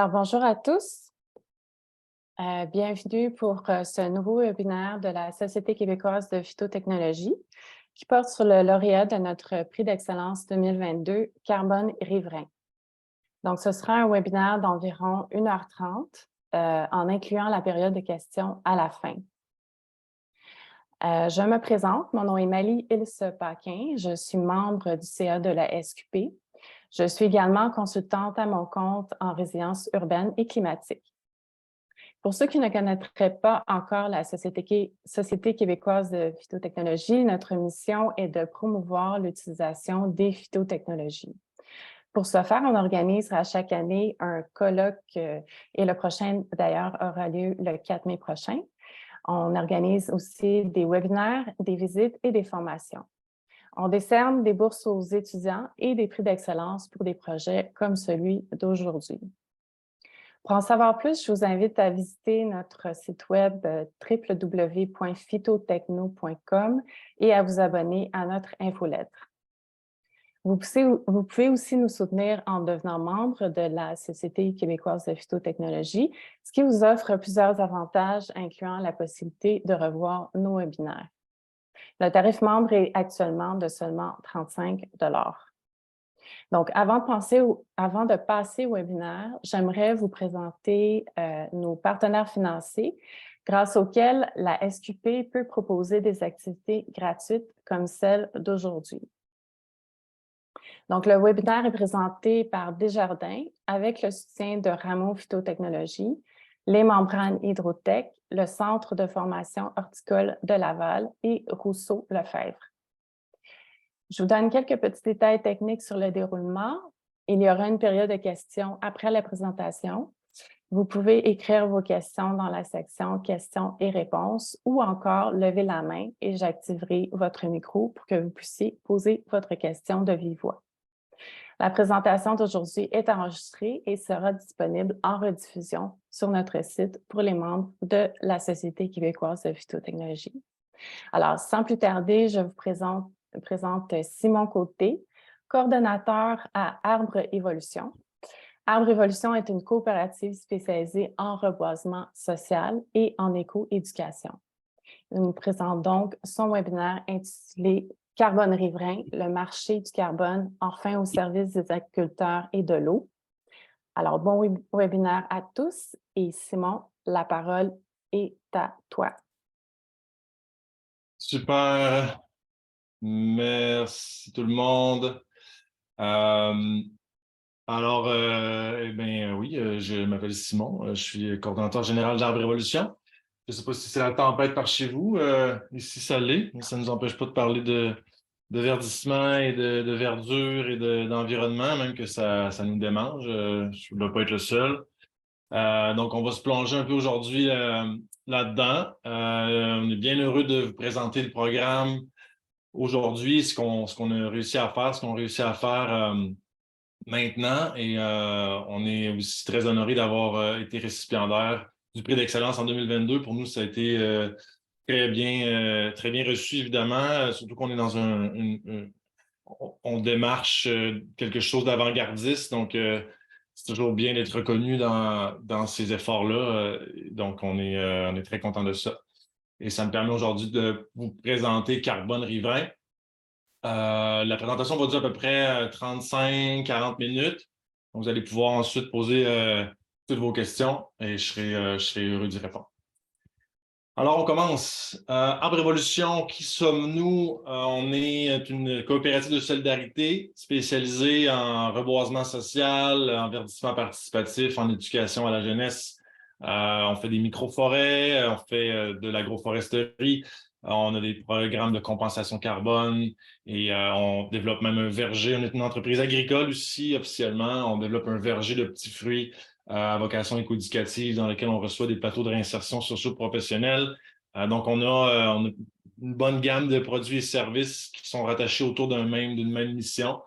Alors, bonjour à tous. Bienvenue pour ce nouveau webinaire de la Société québécoise de phytotechnologie qui porte sur le lauréat de notre prix d'excellence 2022, Carbone Riverain. Donc, ce sera un webinaire d'environ 1h30 en incluant la période de questions à la fin. Je me présente, mon nom est Mali Ilse-Paquin, je suis membre du CA de la SQP. Je suis également consultante à mon compte en résilience urbaine et climatique. Pour ceux qui ne connaîtraient pas encore la Société québécoise de phytotechnologie, notre mission est de promouvoir l'utilisation des phytotechnologies. Pour ce faire, on organise à chaque année un colloque et le prochain, d'ailleurs, aura lieu le 4 mai prochain. On organise aussi des webinaires, des visites et des formations. On décerne des bourses aux étudiants et des prix d'excellence pour des projets comme celui d'aujourd'hui. Pour en savoir plus, je vous invite à visiter notre site web www.phytotechno.com et à vous abonner à notre infolettre. Vous pouvez aussi nous soutenir en devenant membre de la Société québécoise de phytotechnologie, ce qui vous offre plusieurs avantages, incluant la possibilité de revoir nos webinaires. Le tarif membre est actuellement de seulement 35 $. Donc, avant de passer au webinaire, j'aimerais vous présenter nos partenaires financiers grâce auxquels la SQP peut proposer des activités gratuites comme celle d'aujourd'hui. Donc, le webinaire est présenté par Desjardins avec le soutien de Rameau Phytotechnologies, les membranes Hydrotech, le Centre de formation horticole de Laval et Rousseau-Lefebvre. Je vous donne quelques petits détails techniques sur le déroulement. Il y aura une période de questions après la présentation. Vous pouvez écrire vos questions dans la section questions et réponses ou encore lever la main et j'activerai votre micro pour que vous puissiez poser votre question de vive voix. La présentation d'aujourd'hui est enregistrée et sera disponible en rediffusion sur notre site pour les membres de la Société québécoise de phytotechnologie. Alors, sans plus tarder, je vous présente Simon Côté, coordonnateur à Arbre Évolution. Arbre Évolution est une coopérative spécialisée en reboisement social et en éco-éducation. Il nous présente donc son webinaire intitulé « Carbone riverain, le marché du carbone, enfin au service des agriculteurs et de l'eau ». Alors, bon webinaire à tous et Simon, la parole est à toi. Super. Merci tout le monde. Oui, je m'appelle Simon. Je suis coordonnateur général d'Arbre Révolution. Je ne sais pas si c'est la tempête par chez vous. Ici, ça l'est. Ça ne nous empêche pas de parler de verdissement et de verdure et d'environnement, même que ça nous démange. Je ne dois pas être le seul. Donc, on va se plonger un peu aujourd'hui là-dedans. On est bien heureux de vous présenter le programme aujourd'hui, ce qu'on a réussi à faire, ce qu'on a réussi à faire maintenant. Et on est aussi très honoré d'avoir été récipiendaire du prix d'excellence en 2022. Pour nous, ça a été très bien reçu, évidemment, surtout qu'on est dans on démarche quelque chose d'avant-gardiste. Donc, c'est toujours bien d'être reconnu dans ces efforts-là. Donc, on est très content de ça. Et ça me permet aujourd'hui de vous présenter Carbone Riverain. La présentation va durer à peu près 35-40 minutes. Donc, vous allez pouvoir ensuite poser toutes vos questions et je serai heureux d'y répondre. Alors, on commence. Arbre Évolution, qui sommes-nous? On est une coopérative de solidarité spécialisée en reboisement social, en verdissement participatif, en éducation à la jeunesse. On fait des micro-forêts, on fait de l'agroforesterie, on a des programmes de compensation carbone et on développe même un verger. On est une entreprise agricole aussi, officiellement. On développe un verger de petits fruits à vocation éco-éducative dans lequel on reçoit des plateaux de réinsertion socio-professionnelle. Donc, on a une bonne gamme de produits et services qui sont rattachés autour d'une même mission,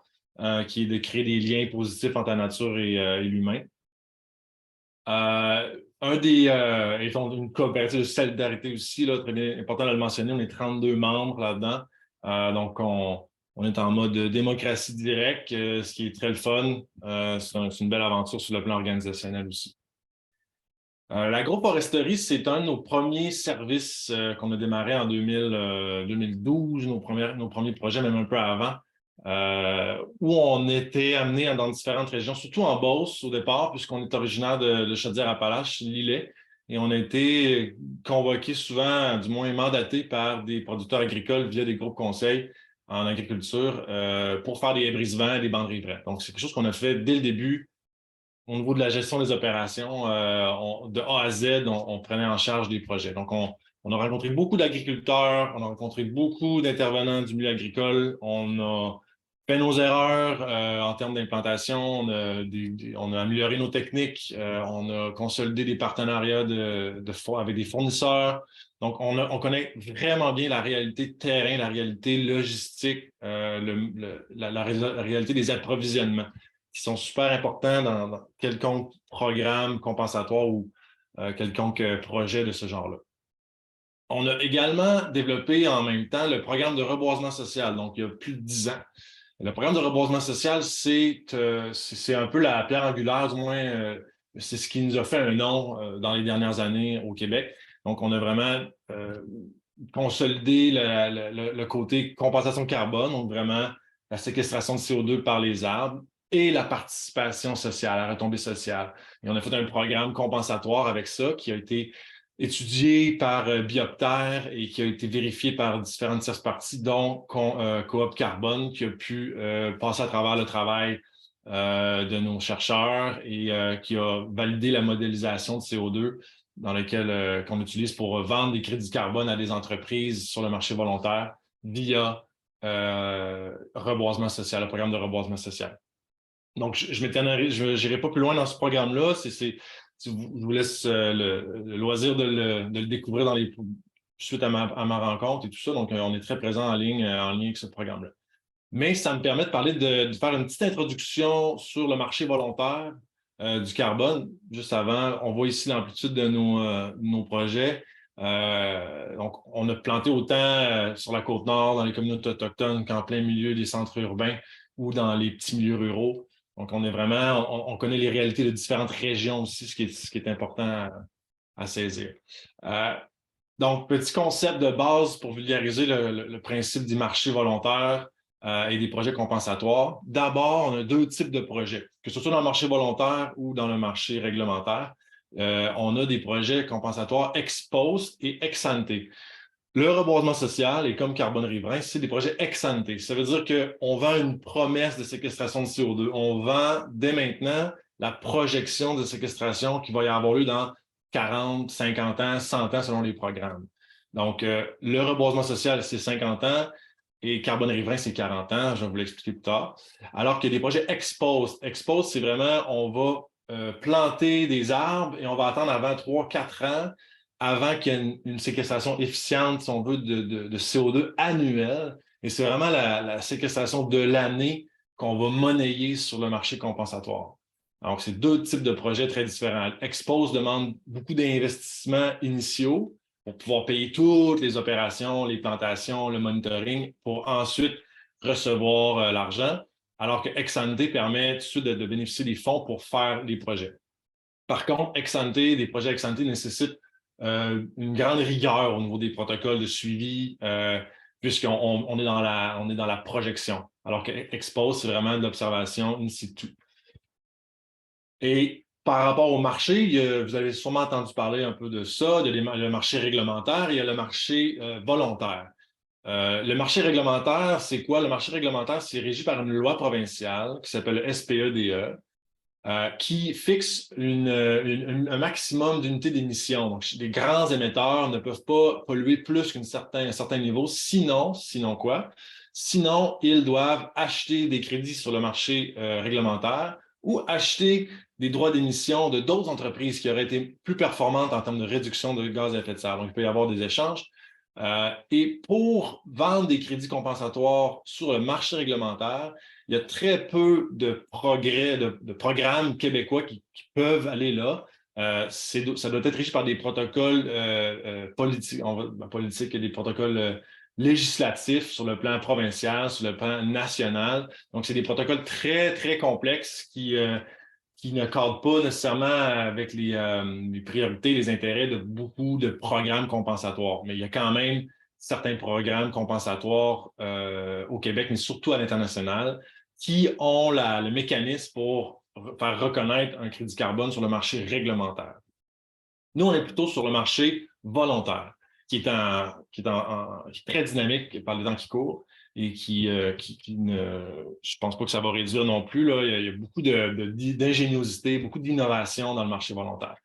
qui est de créer des liens positifs entre la nature et l'humain. Étant une coopérative de solidarité aussi, là, très bien, important de le mentionner, on est 32 membres là-dedans. Donc, On est en mode démocratie directe, ce qui est très le fun. C'est une belle aventure sur le plan organisationnel aussi. L'agroforesterie, c'est un de nos premiers services qu'on a démarré en 2012, nos premiers projets, même un peu avant, où on était amené dans différentes régions, surtout en Beauce au départ, puisqu'on est originaire de Chaudière-Appalaches, Lillet, et on a été convoqués souvent, du moins mandatés par des producteurs agricoles via des groupes conseils en agriculture pour faire des brise-vents et des bandes riveraines. Donc, c'est quelque chose qu'on a fait dès le début au niveau de la gestion des opérations, de A à Z, on prenait en charge des projets. Donc, on a rencontré beaucoup d'agriculteurs, on a rencontré beaucoup d'intervenants du milieu agricole, on a fait nos erreurs en termes d'implantation, on a amélioré nos techniques, on a consolidé des partenariats avec des fournisseurs. Donc, on connaît vraiment bien la réalité terrain, la réalité logistique, la réalité des approvisionnements qui sont super importants dans quelconque programme compensatoire ou quelconque projet de ce genre-là. On a également développé en même temps le programme de reboisement social, donc il y a plus de 10 ans. Le programme de reboisement social, c'est un peu la pierre angulaire, du moins, c'est ce qui nous a fait un nom dans les dernières années au Québec. Donc, on a vraiment consolidé le côté compensation carbone, donc vraiment la séquestration de CO2 par les arbres et la participation sociale, la retombée sociale. Et on a fait un programme compensatoire avec ça qui a été étudié par Bioptère et qui a été vérifié par différentes tierces parties, dont Coop Carbone, qui a pu passer à travers le travail de nos chercheurs et qui a validé la modélisation de CO2 dans lequel qu'on utilise pour vendre des crédits carbone à des entreprises sur le marché volontaire via reboisement social, le programme de reboisement social. Donc, je n'irai pas plus loin dans ce programme-là. Je vous laisse le loisir de le découvrir suite à ma rencontre et tout ça. Donc, on est très présent en lien avec ce programme-là. Mais ça me permet de parler de faire une petite introduction sur le marché volontaire du carbone. Juste avant, on voit ici l'amplitude de nos projets. Donc, on a planté autant sur la Côte-Nord, dans les communautés autochtones, qu'en plein milieu des centres urbains ou dans les petits milieux ruraux. Donc, on connaît les réalités de différentes régions aussi, ce qui est important à saisir. Donc, petit concept de base pour vulgariser le principe du marché volontaire et des projets compensatoires. D'abord, on a deux types de projets, que ce soit dans le marché volontaire ou dans le marché réglementaire. On a des projets compensatoires ex post et ex ante. Le reboisement social et comme carbone riverain, c'est des projets ex ante. Ça veut dire qu'on vend une promesse de séquestration de CO2. On vend dès maintenant la projection de séquestration qui va y avoir lieu dans 40, 50 ans, 100 ans selon les programmes. Donc, le reboisement social, c'est 50 ans et carbone riverain, c'est 40 ans. Je vais vous l'expliquer plus tard. Alors qu'il y a des projets ex post. Ex post, c'est vraiment, on va planter des arbres et on va attendre avant 3, 4 ans avant qu'il y ait une séquestration efficiente, si on veut, de CO2 annuelle. Et c'est vraiment la séquestration de l'année qu'on va monnayer sur le marché compensatoire. Donc, c'est deux types de projets très différents. Expose demande beaucoup d'investissements initiaux pour pouvoir payer toutes les opérations, les plantations, le monitoring, pour ensuite recevoir l'argent, alors que Ex-ante permet tout de suite de bénéficier des fonds pour faire les projets. Par contre, Ex-ante, des projets Ex-ante nécessitent une grande rigueur au niveau des protocoles de suivi, puisqu'on est dans la projection, alors que Expose, c'est vraiment de l'observation in situ. Et par rapport au marché, vous avez sûrement entendu parler un peu de ça, le marché réglementaire et il y a le marché volontaire. Le marché réglementaire, c'est quoi? Le marché réglementaire, c'est régi par une loi provinciale qui s'appelle le SPEDE, qui fixe un maximum d'unités d'émission. Donc, les grands émetteurs ne peuvent pas polluer plus qu'un certain niveau. Sinon quoi? Sinon, ils doivent acheter des crédits sur le marché réglementaire ou acheter des droits d'émission de d'autres entreprises qui auraient été plus performantes en termes de réduction de gaz à effet de serre. Donc, il peut y avoir des échanges. Et pour vendre des crédits compensatoires sur le marché réglementaire, il y a très peu de programmes québécois qui peuvent aller là. Ça doit être régi par des protocoles politiques, politiques et des protocoles législatif, sur le plan provincial, sur le plan national. Donc, c'est des protocoles très, très complexes qui ne cadrent pas nécessairement avec les priorités, les intérêts de beaucoup de programmes compensatoires. Mais il y a quand même certains programmes compensatoires au Québec, mais surtout à l'international, qui ont le mécanisme pour faire reconnaître un crédit carbone sur le marché réglementaire. Nous, on est plutôt sur le marché volontaire, qui est très dynamique par les temps qui courent et qui ne, je pense pas que ça va réduire non plus. Là. Il y a beaucoup d'ingéniosité, beaucoup d'innovation dans le marché volontaire.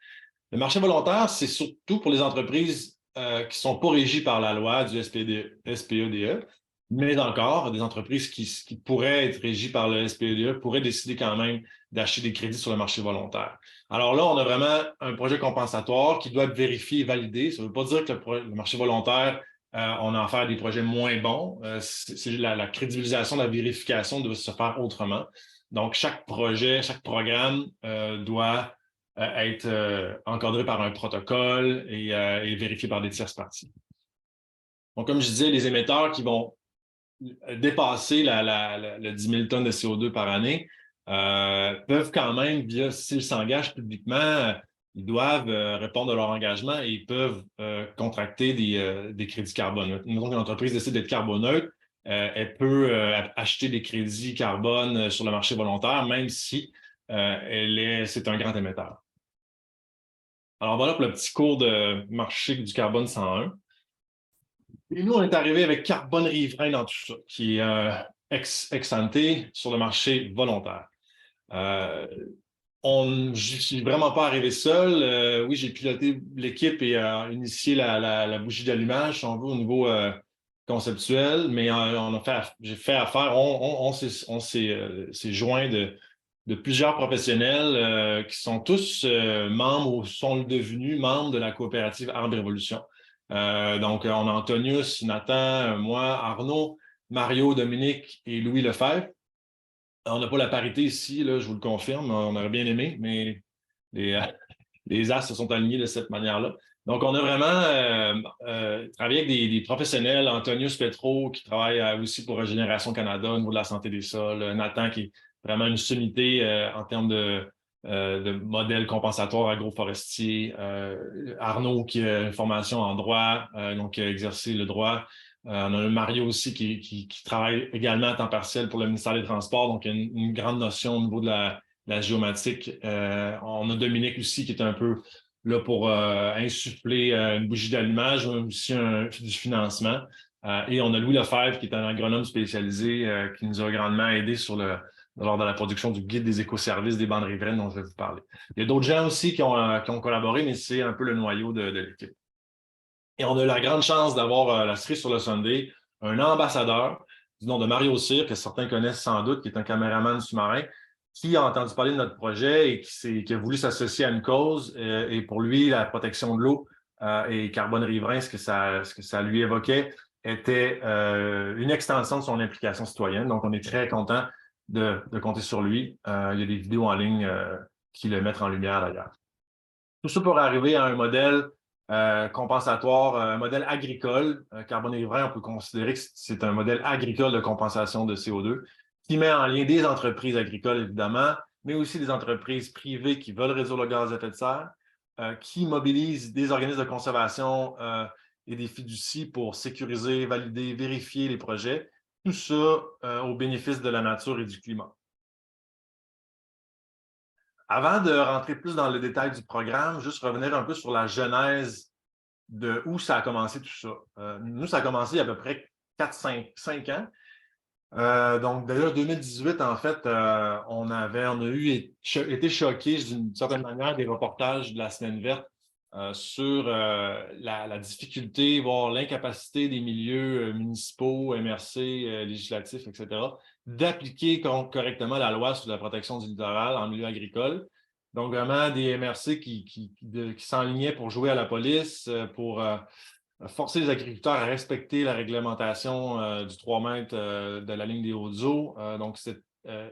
Le marché volontaire, c'est surtout pour les entreprises qui ne sont pas régies par la loi du SPEDE, mais encore des entreprises qui pourraient être régies par le SPEDE pourraient décider quand même d'acheter des crédits sur le marché volontaire. Alors là, on a vraiment un projet compensatoire qui doit être vérifié et validé. Ça ne veut pas dire que le marché volontaire, on a affaire à des projets moins bons. C'est la crédibilisation, la vérification doit se faire autrement. Donc, chaque projet, chaque programme doit être encadré par un protocole et vérifié par des tierces parties. Donc, comme je disais, les émetteurs qui vont dépasser le 10 000 tonnes de CO2 par année peuvent quand même, s'ils s'engagent publiquement, ils doivent répondre à leur engagement et ils peuvent contracter des crédits carbone. Une entreprise décide d'être carboneutre, elle peut acheter des crédits carbone sur le marché volontaire, même si c'est un grand émetteur. Alors voilà pour le petit cours de marché du carbone 101. Et nous, on est arrivé avec Carbone Riverain dans tout ça, qui est ex-ante sur le marché volontaire. Je suis vraiment pas arrivé seul. Oui, j'ai piloté l'équipe et initié la bougie d'allumage, si on veut, au niveau conceptuel, mais j'ai fait affaire, on s'est joint de plusieurs professionnels qui sont tous membres ou sont devenus membres de la coopérative Arbre Révolution. Donc, on a Antonius, Nathan, moi, Arnaud, Mario, Dominique et Louis Lefebvre. On n'a pas la parité ici, là, je vous le confirme, on aurait bien aimé, mais les astres se sont alignés de cette manière-là. Donc, on a vraiment travaillé avec des professionnels, Antonius Petro, qui travaille aussi pour Régénération Canada au niveau de la santé des sols, Nathan, qui est vraiment une sommité en termes de modèles compensatoires agroforestiers, Arnaud, qui a une formation en droit, donc qui a exercé le droit. On a Mario aussi qui travaille également à temps partiel pour le ministère des Transports, donc il y a une grande notion au niveau de la géomatique. On a Dominique aussi qui est un peu là pour insuffler une bougie d'allumage, mais aussi du financement. Et on a Louis Lefebvre qui est un agronome spécialisé qui nous a grandement aidé lors de la production du guide des écoservices des bandes riveraines dont je vais vous parler. Il y a d'autres gens aussi qui ont collaboré, mais c'est un peu le noyau de l'équipe. Et on a la grande chance d'avoir la cerise sur le sundae, un ambassadeur du nom de Mario Cyr, que certains connaissent sans doute, qui est un caméraman sous-marin, qui a entendu parler de notre projet et qui a voulu s'associer à une cause. Et pour lui, la protection de l'eau et carbone riverain, ce que ça lui évoquait, était une extension de son implication citoyenne. Donc, on est très content de compter sur lui. Il y a des vidéos en ligne qui le mettent en lumière d'ailleurs. Tout ça pour arriver à un modèle compensatoire, un modèle agricole. Carbone riverain, on peut considérer que c'est un modèle agricole de compensation de CO2 qui met en lien des entreprises agricoles, évidemment, mais aussi des entreprises privées qui veulent réduire le gaz à effet de serre, qui mobilisent des organismes de conservation et des fiducies pour sécuriser, valider, vérifier les projets. Tout ça au bénéfice de la nature et du climat. Avant de rentrer plus dans le détail du programme, juste revenir un peu sur la genèse de où ça a commencé tout ça. Nous, ça a commencé il y a à peu près 4-5 ans. Donc, d'ailleurs, 2018, en fait, on a été choqués d'une certaine manière des reportages de la Semaine verte sur la difficulté, voire l'incapacité des milieux municipaux, MRC, législatifs, etc., d'appliquer correctement la loi sur la protection du littoral en milieu agricole. Donc, vraiment, des MRC qui s'enlignaient pour jouer à la police, pour forcer les agriculteurs à respecter la réglementation du 3 mètres de la ligne des Hautes-Eaux. Donc, c'est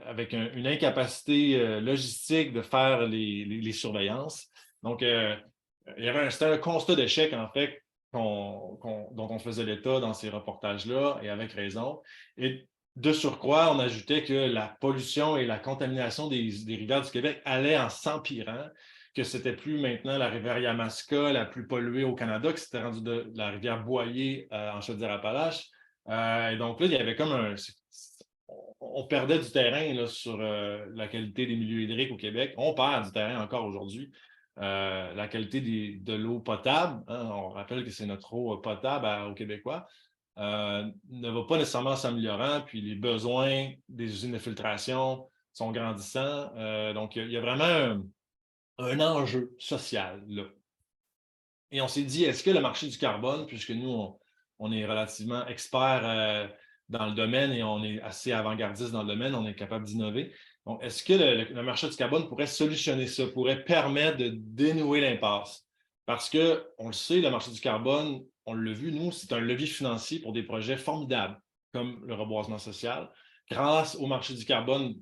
avec une incapacité logistique de faire les surveillances. Donc, c'était un constat d'échec, en fait, dont on faisait l'état dans ces reportages-là, et avec raison. Et de surcroît, on ajoutait que la pollution et la contamination des rivières du Québec allaient en s'empirant, que c'était plus maintenant la rivière Yamaska la plus polluée au Canada, que c'était rendu de la rivière Boyer en Chaudière-Appalaches. Et donc là, il y avait comme on perdait du terrain là, sur la qualité des milieux hydriques au Québec. On perd du terrain encore aujourd'hui. La qualité de l'eau potable, hein, on rappelle que c'est notre eau potable aux Québécois, ne va pas nécessairement s'améliorant, puis les besoins des usines de filtration sont grandissants. Donc, il y a vraiment un enjeu social là. Et on s'est dit, est-ce que le marché du carbone, puisque nous, on est relativement experts dans le domaine et on est assez avant-gardiste dans le domaine, on est capable d'innover. Donc, est-ce que le marché du carbone pourrait solutionner ça, pourrait permettre de dénouer l'impasse? Parce qu'on le sait, le marché du carbone, on l'a vu, nous, c'est un levier financier pour des projets formidables, comme le reboisement social. Grâce au marché du carbone,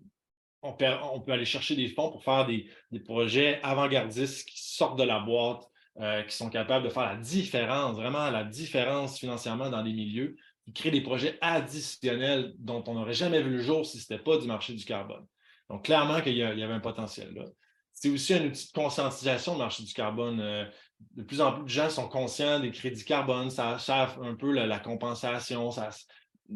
on peut aller chercher des fonds pour faire des projets avant-gardistes qui sortent de la boîte, qui sont capables de faire la différence, vraiment la différence financièrement dans les milieux, qui créent des projets additionnels dont on n'aurait jamais vu le jour si ce n'était pas du marché du carbone. Donc, clairement qu'il y avait un potentiel là. C'est aussi un outil de conscientisation du marché du carbone. De plus en plus de gens sont conscients des crédits carbone, ça achève un peu la compensation,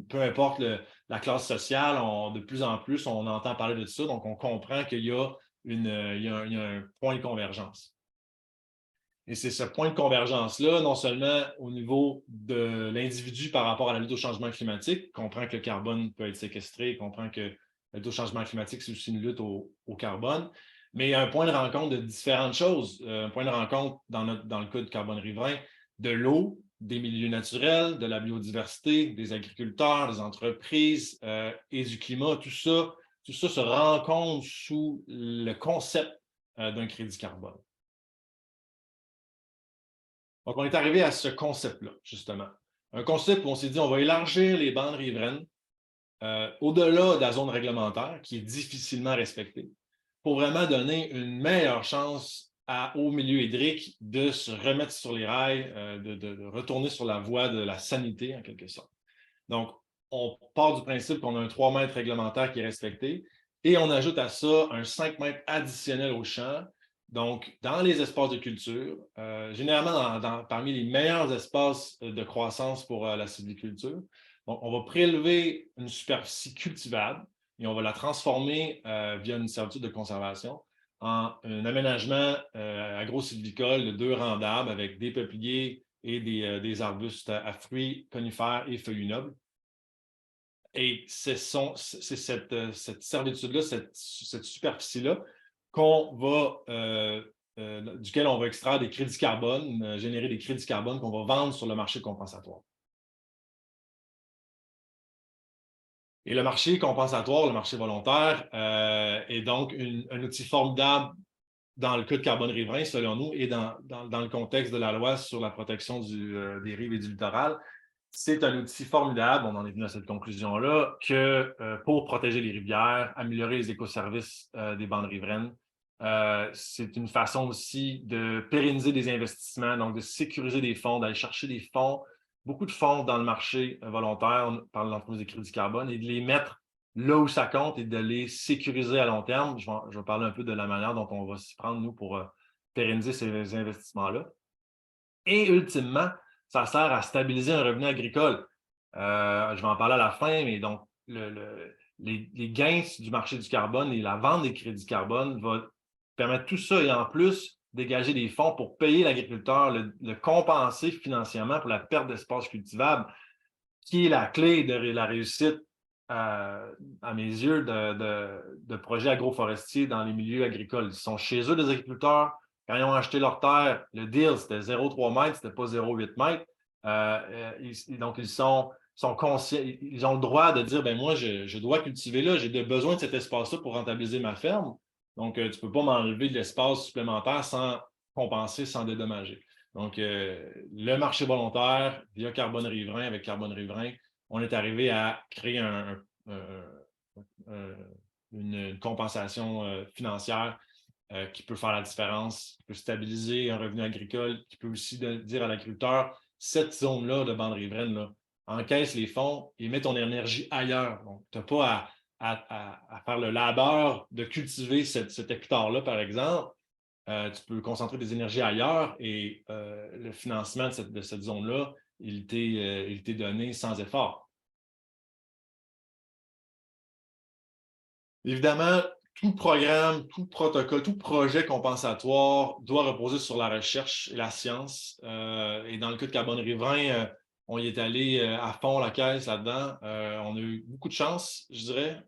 peu importe la classe sociale, de plus en plus, on entend parler de ça, donc on comprend qu'il y a un point de convergence. Et c'est ce point de convergence-là, non seulement au niveau de l'individu par rapport à la lutte au changement climatique, comprend que le carbone peut être séquestré, comprend que la lutte au changement climatique, c'est aussi une lutte au carbone, mais il y a un point de rencontre de différentes choses. Un point de rencontre, dans le cas de Carbone Riverain, de l'eau, des milieux naturels, de la biodiversité, des agriculteurs, des entreprises et du climat. Tout ça se rencontre sous le concept d'un crédit carbone. Donc, on est arrivé à ce concept-là, justement. Un concept où on s'est dit, on va élargir les bandes riveraines au-delà de la zone réglementaire, qui est difficilement respectée, pour vraiment donner une meilleure chance au milieu hydrique de se remettre sur les rails, de retourner sur la voie de la sanité, en quelque sorte. Donc, on part du principe qu'on a un 3 mètres réglementaire qui est respecté et on ajoute à ça un 5 mètres additionnel au champ. Donc, dans les espaces de culture, généralement parmi les meilleurs espaces de croissance pour la sylviculture, donc, on va prélever une superficie cultivable et on va la transformer via une servitude de conservation en un aménagement agro-sylvicole de 2 rangs d'arbres avec des peupliers et des arbustes à fruits, conifères et feuillus nobles. Et c'est cette servitude-là, cette superficie-là, duquel on va extraire des crédits carbone, générer des crédits carbone qu'on va vendre sur le marché compensatoire. Et le marché compensatoire, le marché volontaire, est donc un outil formidable dans le cas de Carbone Riverain, selon nous, et dans le contexte de la loi sur la protection des rives et du littoral. C'est un outil formidable, on en est venu à cette conclusion-là, que pour protéger les rivières, améliorer les écoservices des bandes riveraines, c'est une façon aussi de pérenniser des investissements, donc de sécuriser des fonds, d'aller chercher des fonds, beaucoup de fonds dans le marché volontaire par l'entreprise de crédit carbone et de les mettre là où ça compte et de les sécuriser à long terme. Je vais parler un peu de la manière dont on va s'y prendre, nous, pour pérenniser ces investissements-là. Et ultimement, ça sert à stabiliser un revenu agricole. Je vais en parler à la fin, mais donc, les gains du marché du carbone et la vente des crédits carbone va permettre tout ça et en plus, dégager des fonds pour payer l'agriculteur, le compenser financièrement pour la perte d'espace cultivable, qui est la clé de la réussite, à mes yeux, de projets agroforestiers dans les milieux agricoles. Ils sont chez eux, les agriculteurs. Quand ils ont acheté leur terre, le deal, c'était 0,3 mètres, c'était pas 0,8 mètres. Donc, ils sont conscients, ils ont le droit de dire, ben moi, je dois cultiver là, j'ai besoin de cet espace-là pour rentabiliser ma ferme. Donc, tu ne peux pas m'enlever de l'espace supplémentaire sans compenser, sans dédommager. Donc, le marché volontaire, via Carbone Riverain, avec Carbone Riverain, on est arrivé à créer une compensation financière qui peut faire la différence, qui peut stabiliser un revenu agricole, qui peut aussi dire à l'agriculteur, cette zone-là de bande riveraine, là, encaisse les fonds et met ton énergie ailleurs. Donc, tu n'as pas à faire le labeur de cultiver cet hectare-là, par exemple. Tu peux concentrer des énergies ailleurs et le financement de cette zone-là, il t'est donné sans effort. Évidemment, tout programme, tout protocole, tout projet compensatoire doit reposer sur la recherche et la science. Et dans le cas de Carbone Riverain, on y est allé à fond la caisse là-dedans. On a eu beaucoup de chance, je dirais.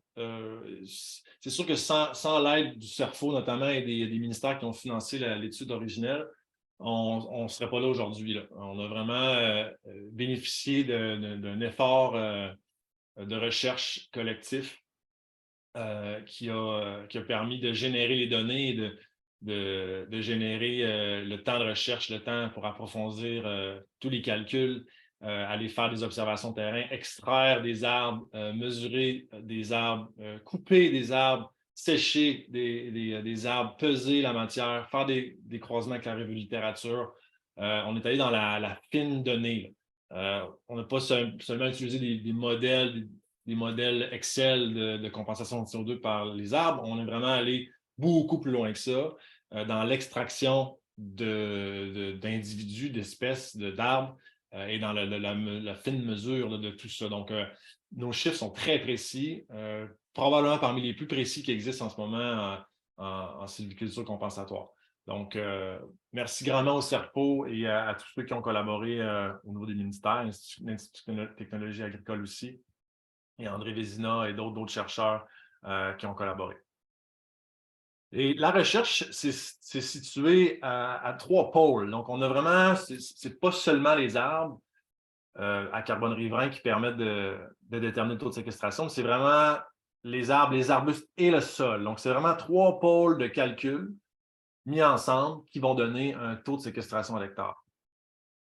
C'est sûr que sans l'aide du CERFO notamment et des ministères qui ont financé l'étude originelle, on ne serait pas là aujourd'hui. On a vraiment bénéficié d'un effort de recherche collectif qui a permis de générer les données et de générer le temps de recherche, le temps pour approfondir tous les calculs, aller faire des observations de terrain, extraire des arbres, mesurer des arbres, couper des arbres, sécher des arbres, peser la matière, faire des croisements avec la revue de littérature. On est allé dans la fine donnée. On n'a pas seulement utilisé des modèles Excel de compensation de CO2 par les arbres. On est vraiment allé beaucoup plus loin que ça dans l'extraction d'individus, d'espèces, d'arbres et dans la fine mesure là, de tout ça. Donc, nos chiffres sont très précis, probablement parmi les plus précis qui existent en ce moment en sylviculture compensatoire. Donc, merci grandement au CERFO et à tous ceux qui ont collaboré au niveau des ministères, l'Institut de technologie agricole aussi, et André Vézina et d'autres chercheurs qui ont collaboré. Et la recherche, c'est situé à 3 pôles. Donc, on a vraiment, c'est pas seulement les arbres à carbone riverain qui permettent de déterminer le taux de séquestration, mais c'est vraiment les arbres, les arbustes et le sol. Donc, c'est vraiment 3 pôles de calcul mis ensemble qui vont donner un taux de séquestration à l'hectare.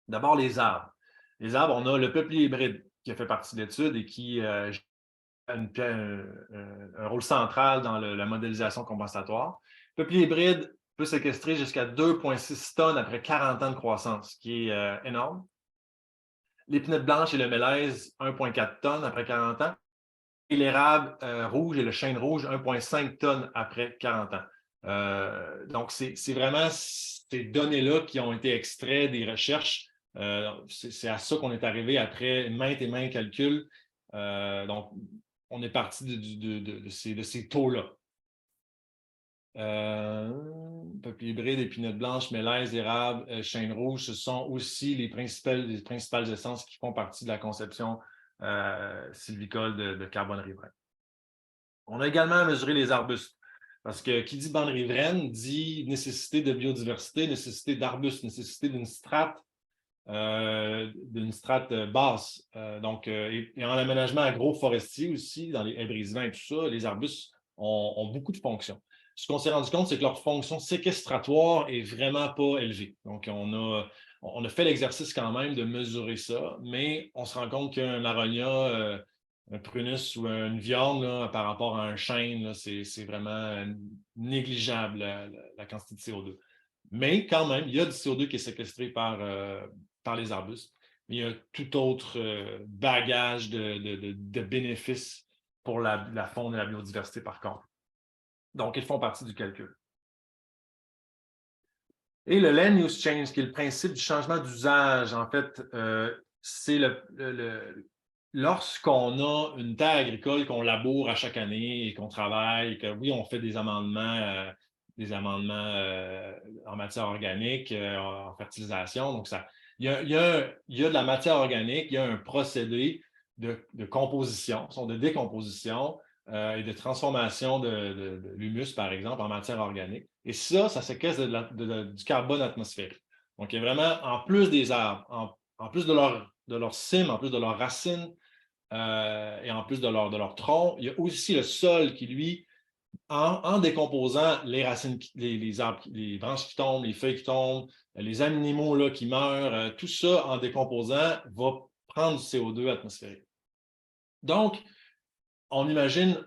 D'abord, les arbres. Les arbres, on a le peuplier hybride qui a fait partie de l'étude et qui un rôle central dans la modélisation compensatoire. Le peuplier hybride peut séquestrer jusqu'à 2,6 tonnes après 40 ans de croissance, ce qui est énorme. L'épinette blanche et le mélèze, 1,4 tonnes après 40 ans. Et l'érable rouge et le chêne rouge, 1,5 tonnes après 40 ans. Donc, c'est vraiment ces données-là qui ont été extraites des recherches. C'est à ça qu'on est arrivé après maintes et maintes calculs. Donc, on est parti de ces taux-là. Peuplier hybride, épinette blanche, mélèze, érable, chêne rouge, ce sont aussi les principales essences qui font partie de la conception sylvicole de carbone riverain. On a également mesuré les arbustes, parce que qui dit bande riveraine dit nécessité de biodiversité, nécessité d'arbustes, nécessité d'une strate basse. Et en aménagement agroforestier aussi, dans les haies brise-vents et tout ça, les arbustes ont beaucoup de fonctions. Ce qu'on s'est rendu compte, c'est que leur fonction séquestratoire est vraiment pas élevée. Donc, on a fait l'exercice quand même de mesurer ça, mais on se rend compte qu'un aronia, un prunus ou une viande là, par rapport à un chêne, c'est vraiment négligeable la quantité de CO2. Mais quand même, il y a du CO2 qui est séquestré par les arbustes. Mais il y a tout autre bagage de bénéfices pour la faune et la biodiversité, par contre. Donc, ils font partie du calcul. Et le land use change, qui est le principe du changement d'usage, en fait, c'est lorsqu'on a une terre agricole qu'on laboure à chaque année et qu'on travaille, et que oui, on fait des amendements en matière organique, en fertilisation. Donc, il y a de la matière organique, il y a un procédé de composition, de décomposition et de transformation de l'humus, par exemple, en matière organique. Et ça séquestre du carbone atmosphérique. Donc, il y a vraiment, en plus des arbres, en plus de leur cime, en plus de leurs racines et en plus de leur tronc, il y a aussi le sol qui, lui, en décomposant les racines, les arbres, les branches qui tombent, les feuilles qui tombent, les animaux là, qui meurent, tout ça, en décomposant, va prendre du CO2 atmosphérique. Donc, on imagine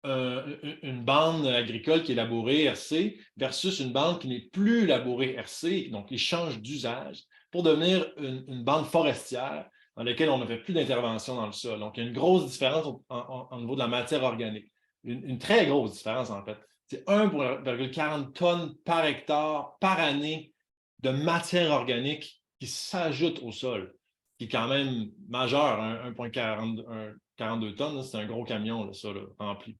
une bande agricole qui est labourée RC versus une bande qui n'est plus labourée RC, donc ils changent d'usage. pour devenir une bande forestière dans laquelle on ne fait plus d'intervention dans le sol. Donc, il y a une grosse différence au niveau de la matière organique. Une très grosse différence, en fait. C'est 1,40 tonnes par hectare par année de matière organique qui s'ajoute au sol, qui est quand même majeur, 1,42 tonnes, c'est un gros camion, là, ça, là, rempli.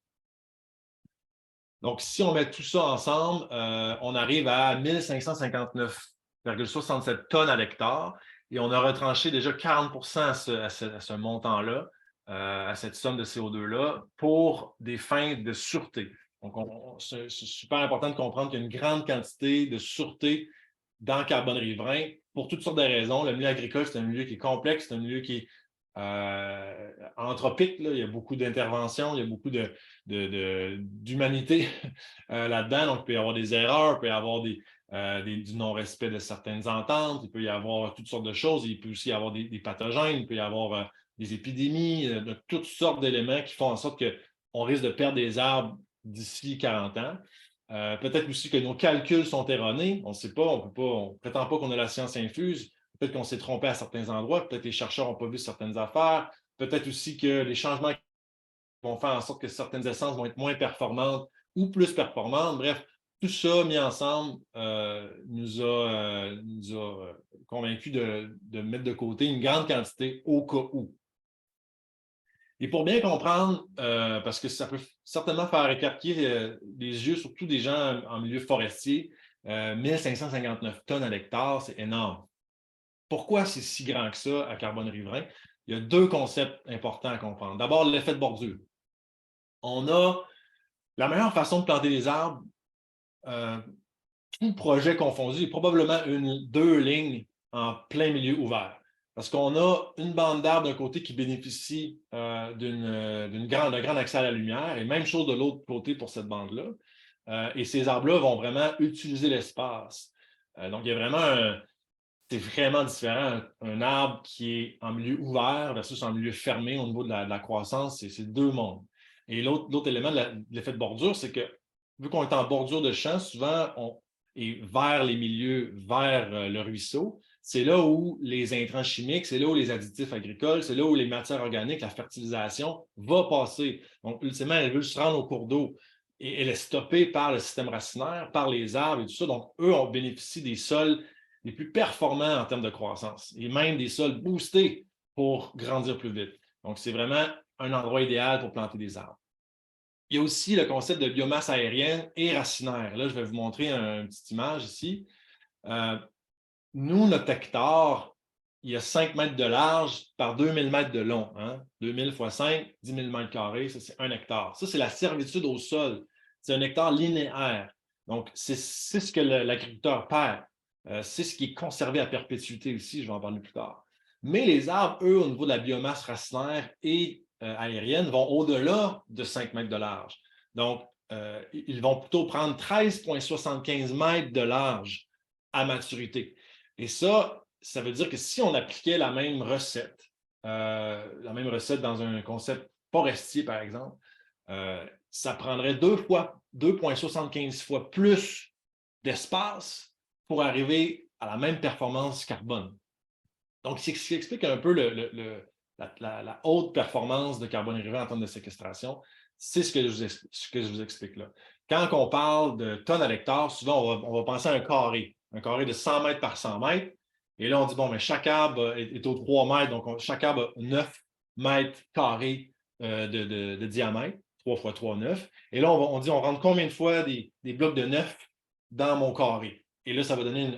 Donc, si on met tout ça ensemble, on arrive à 1559,67 tonnes à l'hectare et on a retranché déjà 40 à ce montant-là, à cette somme de CO2-là, pour des fins de sûreté. Donc, c'est super important de comprendre qu'il y a une grande quantité de sûreté dans carbone riverain pour toutes sortes de raisons. Le milieu agricole, c'est un milieu qui est complexe, c'est un milieu qui est anthropique. Là. Il y a beaucoup d'interventions, il y a beaucoup d'humanité là-dedans. Donc, il peut y avoir des erreurs, il peut y avoir du non-respect de certaines ententes, il peut y avoir toutes sortes de choses. Il peut aussi y avoir des pathogènes, il peut y avoir des épidémies, toutes sortes d'éléments qui font en sorte qu'on risque de perdre des arbres d'ici 40 ans. Peut-être aussi que nos calculs sont erronés. On ne sait pas, on ne prétend pas qu'on a la science infuse. Peut-être qu'on s'est trompé à certains endroits. Peut-être que les chercheurs n'ont pas vu certaines affaires. Peut-être aussi que les changements vont faire en sorte que certaines essences vont être moins performantes ou plus performantes. Bref, tout ça mis ensemble nous a convaincus de mettre de côté une grande quantité au cas où. Et pour bien comprendre, parce que ça peut certainement faire écarquiller les yeux, surtout des gens en milieu forestier, 1559 tonnes à l'hectare, c'est énorme. Pourquoi c'est si grand que ça à carbone riverain? Il y a deux concepts importants à comprendre. D'abord, l'effet de bordure. On a la meilleure façon de planter des arbres, tout projet confondu, est probablement deux lignes en plein milieu ouvert. Parce qu'on a une bande d'arbres d'un côté qui bénéficie d'un grand accès à la lumière, et même chose de l'autre côté pour cette bande-là. Et ces arbres-là vont vraiment utiliser l'espace. Donc, il y a vraiment c'est vraiment différent. Un arbre qui est en milieu ouvert versus en milieu fermé au niveau de la croissance, c'est deux mondes. Et l'autre élément de l'effet de bordure, c'est que vu qu'on est en bordure de champ, souvent on est vers les milieux, vers le ruisseau. C'est là où les intrants chimiques, c'est là où les additifs agricoles, c'est là où les matières organiques, la fertilisation va passer. Donc, ultimement, elle veut se rendre au cours d'eau. Et elle est stoppée par le système racinaire, par les arbres et tout ça. Donc, eux, on bénéficie des sols les plus performants en termes de croissance et même des sols boostés pour grandir plus vite. Donc, c'est vraiment un endroit idéal pour planter des arbres. Il y a aussi le concept de biomasse aérienne et racinaire. Là, je vais vous montrer une petite image ici. Nous, notre hectare, il y a 5 mètres de large par 2000 mètres de long. Hein? 2000 x 5, 10 000 mètres carrés, ça, c'est 1 hectare. Ça, c'est la servitude au sol. C'est un hectare linéaire. Donc, c'est ce que l'agriculteur perd. C'est ce qui est conservé à perpétuité aussi, je vais en parler plus tard. Mais les arbres, eux, au niveau de la biomasse racinaire et aérienne, vont au-delà de 5 mètres de large. Donc, ils vont plutôt prendre 13,75 mètres de large à maturité. Et ça veut dire que si on appliquait la même recette dans un concept forestier, par exemple, ça prendrait 2,75 fois plus d'espace pour arriver à la même performance carbone. Donc, c'est ce qui explique un peu la haute performance de carbone riverain en termes de séquestration. C'est ce que je vous explique là. Quand on parle de tonnes à l'hectare, souvent, on va penser à un carré de 100 mètres par 100 mètres. Et là, on dit, bon, mais chaque arbre est aux 3 mètres, donc chaque arbre a 9 mètres carrés de diamètre, 3 x 3, 9. Et là, on dit, on rentre combien de fois des blocs de 9 dans mon carré? Et là, ça va donner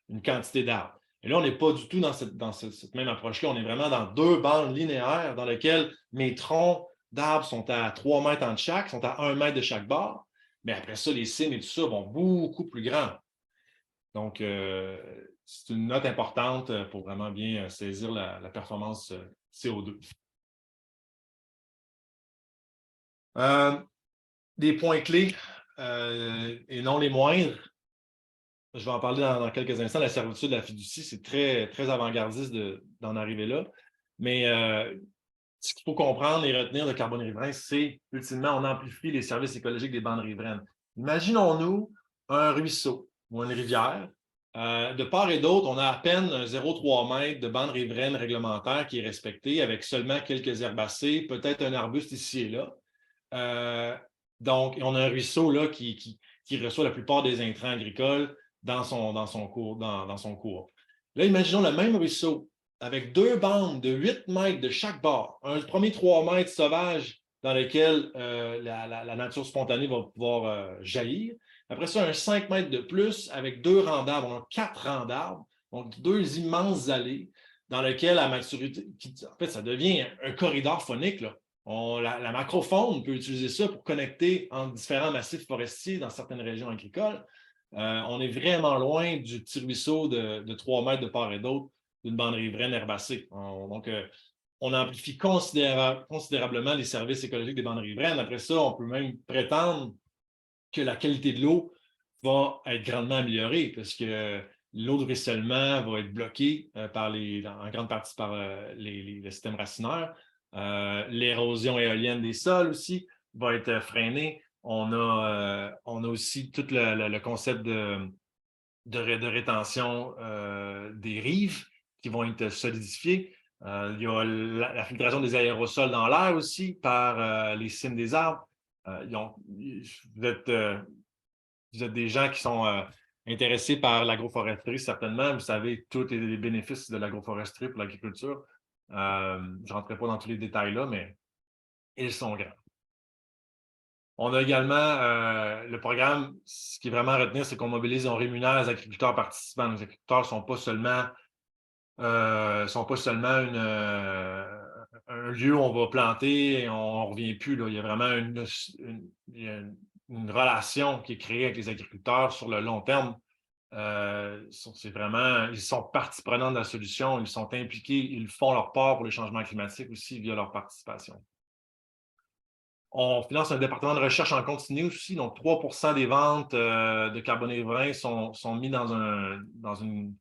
une quantité d'arbres. Et là, on n'est pas du tout dans cette même approche-là. On est vraiment dans deux bandes linéaires dans lesquelles mes troncs d'arbres sont à 3 mètres entre chaque, sont à 1 mètre de chaque bord. Mais après ça, les cimes et tout ça vont beaucoup plus grands. Donc, c'est une note importante pour vraiment bien saisir la performance CO2. Des points clés, et non les moindres, je vais en parler dans quelques instants, la servitude de la fiducie, c'est très, très avant-gardiste d'en arriver là. Mais ce qu'il faut comprendre et retenir de carbone riverain, c'est, ultimement, on amplifie les services écologiques des bandes riveraines. Imaginons-nous un ruisseau ou une rivière De part et d'autre, on a à peine 0,3 mètres de bande riveraine réglementaire qui est respectée avec seulement quelques herbacées, peut-être un arbuste ici et là. Donc, on a un ruisseau là, qui reçoit la plupart des intrants agricoles dans son cours. Là, imaginons le même ruisseau avec 2 bandes de 8 mètres de chaque bord. Un premier 3 mètres sauvage dans lequel la nature spontanée va pouvoir jaillir. Après ça, un 5 mètres de plus avec 2 rangs d'arbres. On a 4 rangs d'arbres, donc 2 immenses allées dans lesquelles la maturité, en fait, ça devient un corridor phonique, là. La macrofaune peut utiliser ça pour connecter entre différents massifs forestiers dans certaines régions agricoles. On est vraiment loin du petit ruisseau de 3 mètres de part et d'autre d'une bande riveraine herbacée. Donc, on amplifie considérablement les services écologiques des bandes riveraines. Après ça, on peut même prétendre que la qualité de l'eau va être grandement améliorée parce que l'eau de ruissellement va être bloquée en grande partie par les systèmes racinaires. L'érosion éolienne des sols aussi va être freinée. On a aussi tout le concept de rétention des rives qui vont être solidifiées. Il y a la filtration des aérosols dans l'air aussi par les cimes des arbres. Vous êtes des gens qui sont intéressés par l'agroforesterie, certainement. Vous savez tous les bénéfices de l'agroforesterie pour l'agriculture. Je ne rentrerai pas dans tous les détails là, mais ils sont grands. On a également le programme, ce qui est vraiment à retenir, c'est qu'on mobilise et on rémunère les agriculteurs participants. Les agriculteurs ne sont pas seulement un lieu où on va planter et on ne revient plus, là. Il y a vraiment une relation qui est créée avec les agriculteurs sur le long terme. C'est vraiment, ils sont partie prenante de la solution, ils sont impliqués, ils font leur part pour les changements climatiques aussi via leur participation. On finance un département de recherche en continu aussi, donc 3 des ventes de carbone riverain sont mis dans une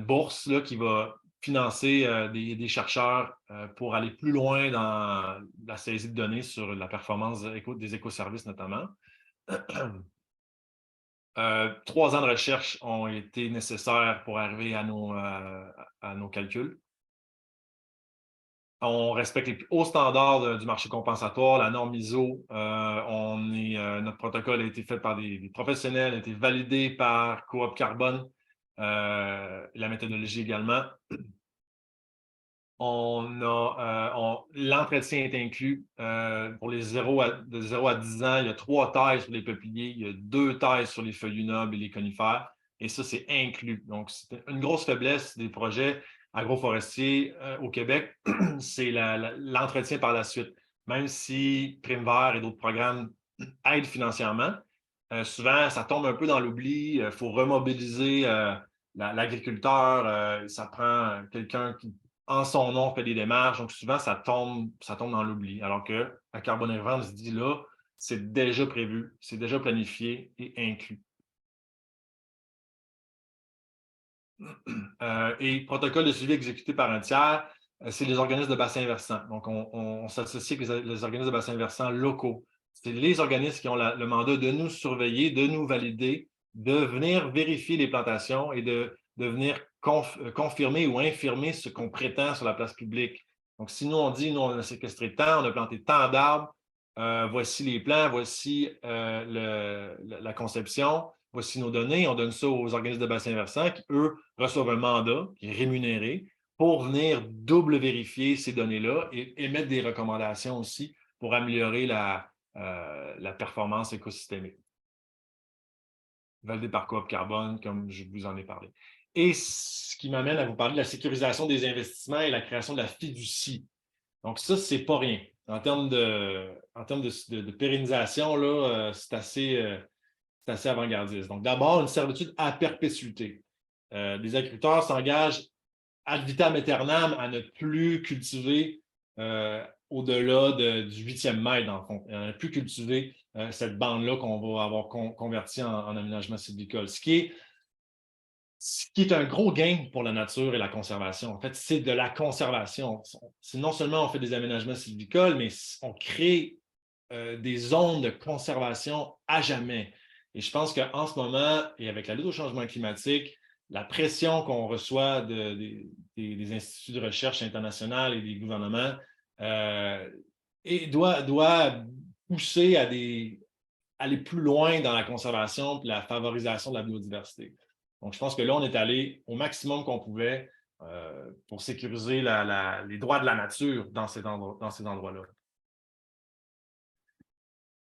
bourse là, qui va financer des chercheurs pour aller plus loin dans la saisie de données sur la performance des écoservices notamment. 3 ans de recherche ont été nécessaires pour arriver à nos calculs. On respecte les plus hauts standards du marché compensatoire, la norme ISO. Notre protocole a été fait par des professionnels, a été validé par Coop Carbone, la méthodologie également. L'entretien est inclus. Pour les de 0 à 10 ans, il y a 3 tailles sur les peupliers, il y a 2 tailles sur les feuillus nobles et les conifères. Et ça, c'est inclus. Donc, c'est une grosse faiblesse des projets agroforestiers au Québec, c'est l'entretien par la suite. Même si Prime Vert et d'autres programmes aident financièrement, souvent, ça tombe un peu dans l'oubli. Il faut remobiliser l'agriculteur. Ça prend quelqu'un qui, en son nom, fait des démarches. Donc, souvent, ça tombe dans l'oubli. Alors que la carbone riveraine se dit là, c'est déjà prévu, c'est déjà planifié et inclus. Et protocole de suivi exécuté par un tiers, c'est les organismes de bassin versant. Donc, on s'associe avec les organismes de bassin versant locaux. C'est les organismes qui ont le mandat de nous surveiller, de nous valider, de venir vérifier les plantations et de venir confirmer ou infirmer ce qu'on prétend sur la place publique. Donc, si nous, on dit, nous, on a séquestré tant, on a planté tant d'arbres, voici les plans, voici la conception, voici nos données, on donne ça aux organismes de bassin versant qui, eux, reçoivent un mandat qui est rémunéré pour venir double vérifier ces données-là et émettre des recommandations aussi pour améliorer la performance écosystémique. Validé par Coop Carbone, comme je vous en ai parlé. Et ce qui m'amène à vous parler de la sécurisation des investissements et la création de la fiducie. Donc ça, c'est pas rien. En termes de pérennisation, là, c'est assez avant-gardiste. Donc d'abord, une servitude à perpétuité. Les agriculteurs s'engagent ad vitam aeternam à ne plus cultiver au-delà du 8e mètre, dans le fond. À ne plus cultiver cette bande-là qu'on va avoir convertie en aménagement sylvicole. Ce qui est un gros gain pour la nature et la conservation. En fait, c'est de la conservation. C'est non seulement on fait des aménagements sylvicoles, mais on crée des zones de conservation à jamais. Et je pense qu'en ce moment, et avec la lutte au changement climatique, la pression qu'on reçoit des instituts de recherche internationaux et des gouvernements et doit pousser à aller plus loin dans la conservation et la favorisation de la biodiversité. Donc, je pense que là, on est allé au maximum qu'on pouvait pour sécuriser les droits de la nature dans ces endroits-là.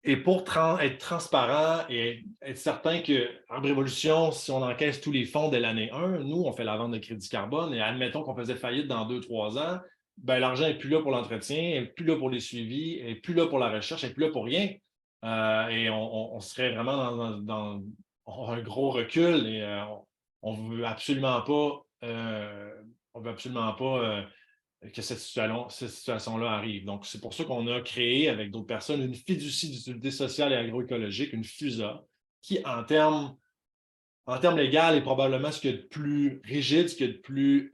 Et pour être transparent et être certain qu'en Révolution, si on encaisse tous les fonds dès l'année 1, nous, on fait la vente de crédit carbone et admettons qu'on faisait faillite dans 2-3 ans, ben, l'argent n'est plus là pour l'entretien, n'est plus là pour les suivis, n'est plus là pour la recherche, n'est plus là pour rien. Et on serait vraiment dans un gros recul et on ne veut absolument pas, que cette situation-là arrive. Donc, c'est pour ça qu'on a créé avec d'autres personnes une fiducie d'utilité sociale et agroécologique, une FUSA, qui, en termes légaux, est probablement ce qu'il y a de plus rigide, ce qu'il y a de plus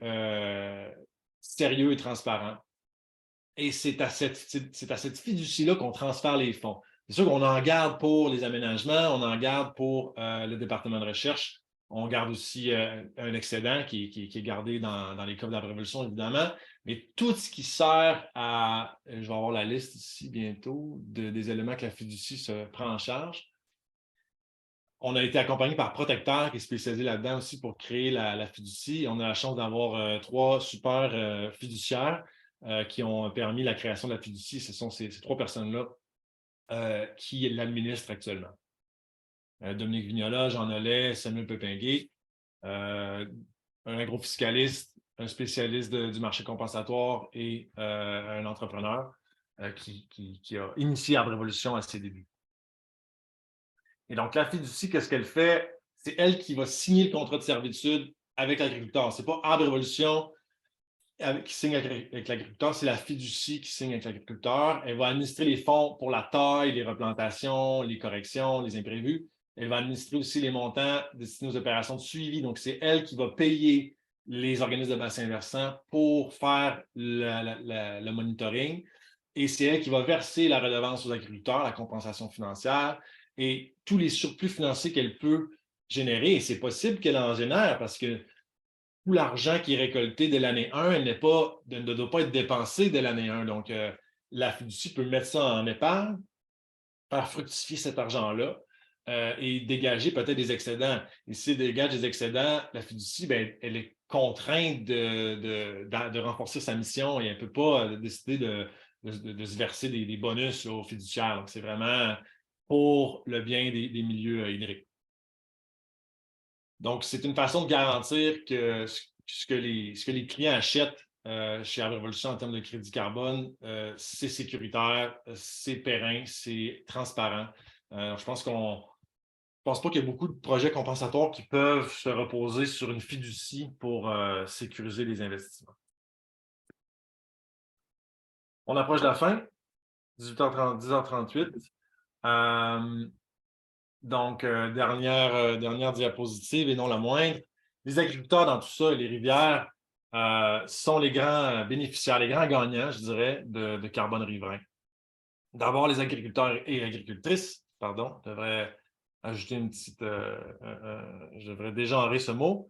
sérieux et transparent. Et c'est à cette fiducie-là qu'on transfère les fonds. C'est sûr qu'on en garde pour les aménagements, on en garde pour le département de recherche. On garde aussi un excédent qui est gardé dans les coffres de la Révolution, évidemment. Mais tout ce qui sert à, je vais avoir la liste ici bientôt, des éléments que la fiducie se prend en charge. On a été accompagné par Protecteur, qui est spécialisé là-dedans aussi pour créer la fiducie. On a la chance d'avoir 3 super fiduciaires qui ont permis la création de la fiducie. Ce sont ces 3 personnes-là qui l'administrent actuellement. Dominique Vignola, Jean Nollet, Samuel Pepinguet, un agrofiscaliste, un spécialiste du marché compensatoire et un entrepreneur qui a initié Arbre Révolution à ses débuts. Et donc, la fiducie, qu'est-ce qu'elle fait? C'est elle qui va signer le contrat de servitude avec l'agriculteur. Ce n'est pas Arbre Révolution qui signe avec l'agriculteur, c'est la fiducie qui signe avec l'agriculteur. Elle va administrer les fonds pour la taille, les replantations, les corrections, les imprévus. Elle va administrer aussi les montants destinés aux opérations de suivi. Donc, c'est elle qui va payer les organismes de bassin versant pour faire le monitoring. Et c'est elle qui va verser la redevance aux agriculteurs, la compensation financière et tous les surplus financiers qu'elle peut générer. Et c'est possible qu'elle en génère parce que tout l'argent qui est récolté dès l'année 1 ne doit pas être dépensé dès l'année 1. Donc, la fiducie peut mettre ça en épargne, faire fructifier cet argent-là et dégager peut-être des excédents. Et si elle dégage des excédents, la fiducie, ben, elle est contrainte de renforcer sa mission et elle ne peut pas décider de se verser des bonus là, aux fiduciaires. Donc, c'est vraiment pour le bien des milieux hydriques. Donc, c'est une façon de garantir que ce que les clients achètent chez Arbre Révolution en termes de crédit carbone, c'est sécuritaire, c'est périn, c'est transparent. Je pense pas qu'il y ait beaucoup de projets compensatoires qui peuvent se reposer sur une fiducie pour sécuriser les investissements. On approche de la fin, 18h30, 10h38. Donc, dernière diapositive et non la moindre. Les agriculteurs dans tout ça et les rivières sont les grands bénéficiaires, les grands gagnants, je dirais, de carbone riverain. D'abord, les agriculteurs et agricultrices, pardon, je devrais ajouter une petite... je devrais dégenrer ce mot.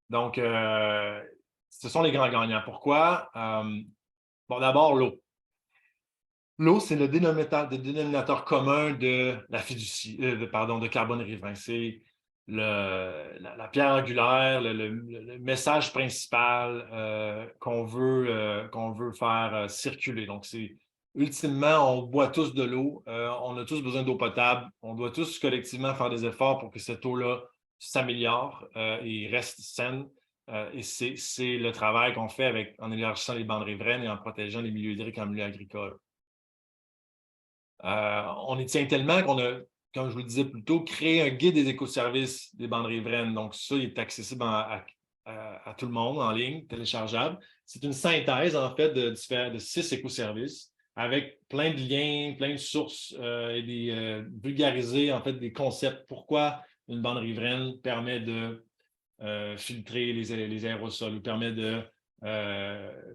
Donc, ce sont les grands gagnants. Pourquoi? Bon, d'abord, l'eau. L'eau, c'est le dénominateur commun de la fiducie, de carbone riverain. C'est la pierre angulaire, le message principal qu'on veut faire circuler. Donc, c'est ultimement, on boit tous de l'eau, on a tous besoin d'eau potable, on doit tous collectivement faire des efforts pour que cette eau-là s'améliore et reste saine. Et c'est le travail qu'on fait en élargissant les bandes riveraines et en protégeant les milieux hydriques en milieu agricole. On y tient tellement qu'on a, comme je vous le disais plus tôt, créé un guide des écoservices des bandes riveraines. Donc, ça, il est accessible à tout le monde en ligne, téléchargeable. C'est une synthèse, en fait, de 6 écoservices avec plein de liens, plein de sources et vulgariser, en fait, des concepts. Pourquoi une bande riveraine permet de filtrer les aérosols ou permet de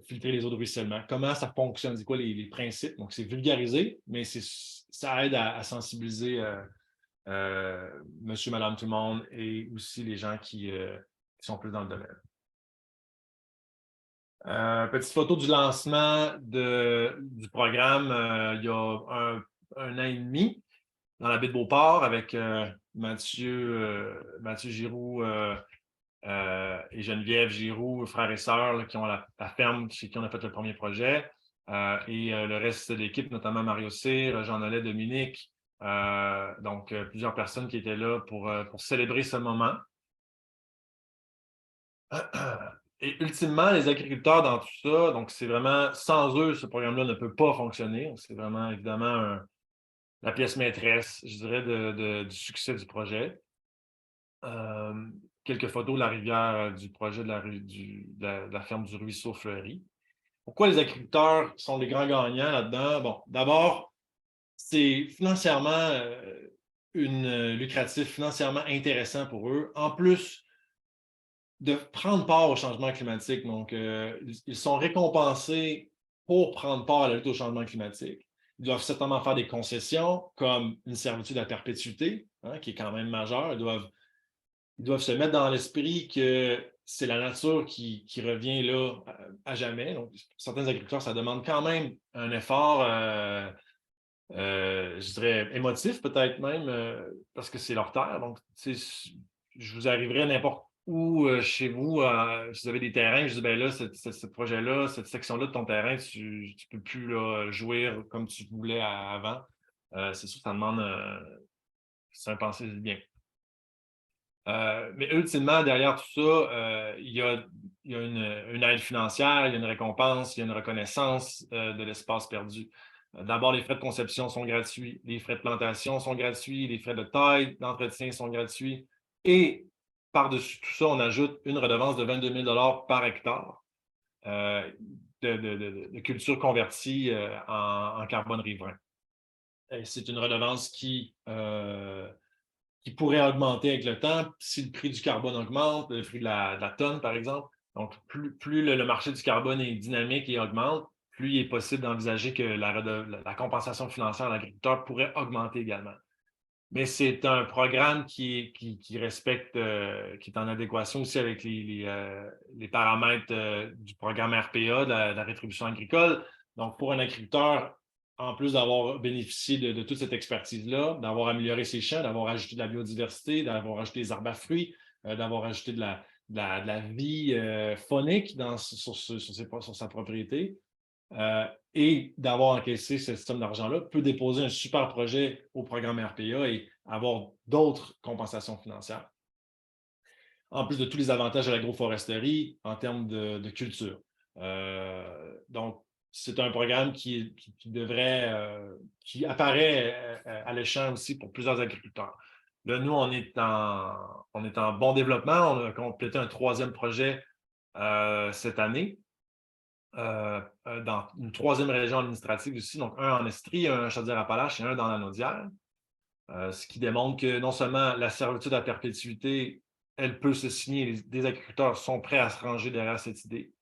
filtrer les eaux de ruissellement. Comment ça fonctionne? C'est quoi les principes? Donc, c'est vulgarisé, mais ça aide à sensibiliser monsieur, madame, tout le monde, et aussi les gens qui sont plus dans le domaine. Petite photo du lancement du programme il y a un an et demi dans la baie de Beauport avec Mathieu Giroux et Geneviève Giroux, frères et sœurs, là, qui ont la ferme chez qui on a fait le premier projet. Et le reste de l'équipe, notamment Mario Cyr, Jean Nollet, Dominique. Donc, plusieurs personnes qui étaient là pour célébrer ce moment. Et ultimement, les agriculteurs dans tout ça, donc c'est vraiment, sans eux, ce programme-là ne peut pas fonctionner. C'est vraiment, évidemment, la pièce maîtresse, je dirais, du succès du projet. Quelques photos de la rivière, du projet de la ferme du Ruisseau Fleuri. Pourquoi les agriculteurs sont les grands gagnants là-dedans? Bon, d'abord, c'est financièrement lucratif, financièrement intéressant pour eux. En plus de prendre part au changement climatique. Donc, ils sont récompensés pour prendre part à la lutte au changement climatique. Ils doivent certainement faire des concessions, comme une servitude à perpétuité, hein, qui est quand même majeure. Ils doivent se mettre dans l'esprit que c'est la nature qui revient là à jamais. Donc, pour certains agriculteurs, ça demande quand même un effort, je dirais, émotif peut-être même, parce que c'est leur terre. Donc, je vous arriverai n'importe où chez vous, si vous avez des terrains, je dis, ben là, ce projet-là, cette section-là de ton terrain, tu ne peux plus là, jouir comme tu voulais avant. C'est sûr que ça demande, c'est un pensée bien. Mais ultimement, derrière tout ça, il y a une aide financière, il y a une récompense, il y a une reconnaissance de l'espace perdu. D'abord, les frais de conception sont gratuits, les frais de plantation sont gratuits, les frais de taille, d'entretien sont gratuits. Et par-dessus tout ça, on ajoute une redevance de 22 000 par hectare de culture convertie en carbone riverain. C'est une redevance qui pourrait augmenter avec le temps si le prix du carbone augmente, le prix de la tonne, par exemple. Donc, plus le marché du carbone est dynamique et augmente, plus il est possible d'envisager que la compensation financière à l'agriculteur pourrait augmenter également. Mais c'est un programme qui respecte, qui est en adéquation aussi avec les paramètres du programme RPA, de la rétribution agricole. Donc, pour un agriculteur, en plus d'avoir bénéficié de toute cette expertise-là, d'avoir amélioré ses champs, d'avoir ajouté de la biodiversité, d'avoir ajouté des arbres à fruits, d'avoir ajouté de la vie phonique sur sa propriété, et d'avoir encaissé cette somme d'argent-là, peut déposer un super projet au programme RPA et avoir d'autres compensations financières. En plus de tous les avantages de l'agroforesterie en termes de culture. Donc, c'est un programme qui apparaît alléchant aussi pour plusieurs agriculteurs. Là, nous, on est en bon développement. On a complété un 3e projet cette année. Dans une 3e région administrative aussi, donc un en Estrie, un en Chaudière-Appalaches et un dans la Naudière. Ce qui démontre que non seulement la servitude à perpétuité, elle peut se signer, des agriculteurs sont prêts à se ranger derrière cette idée.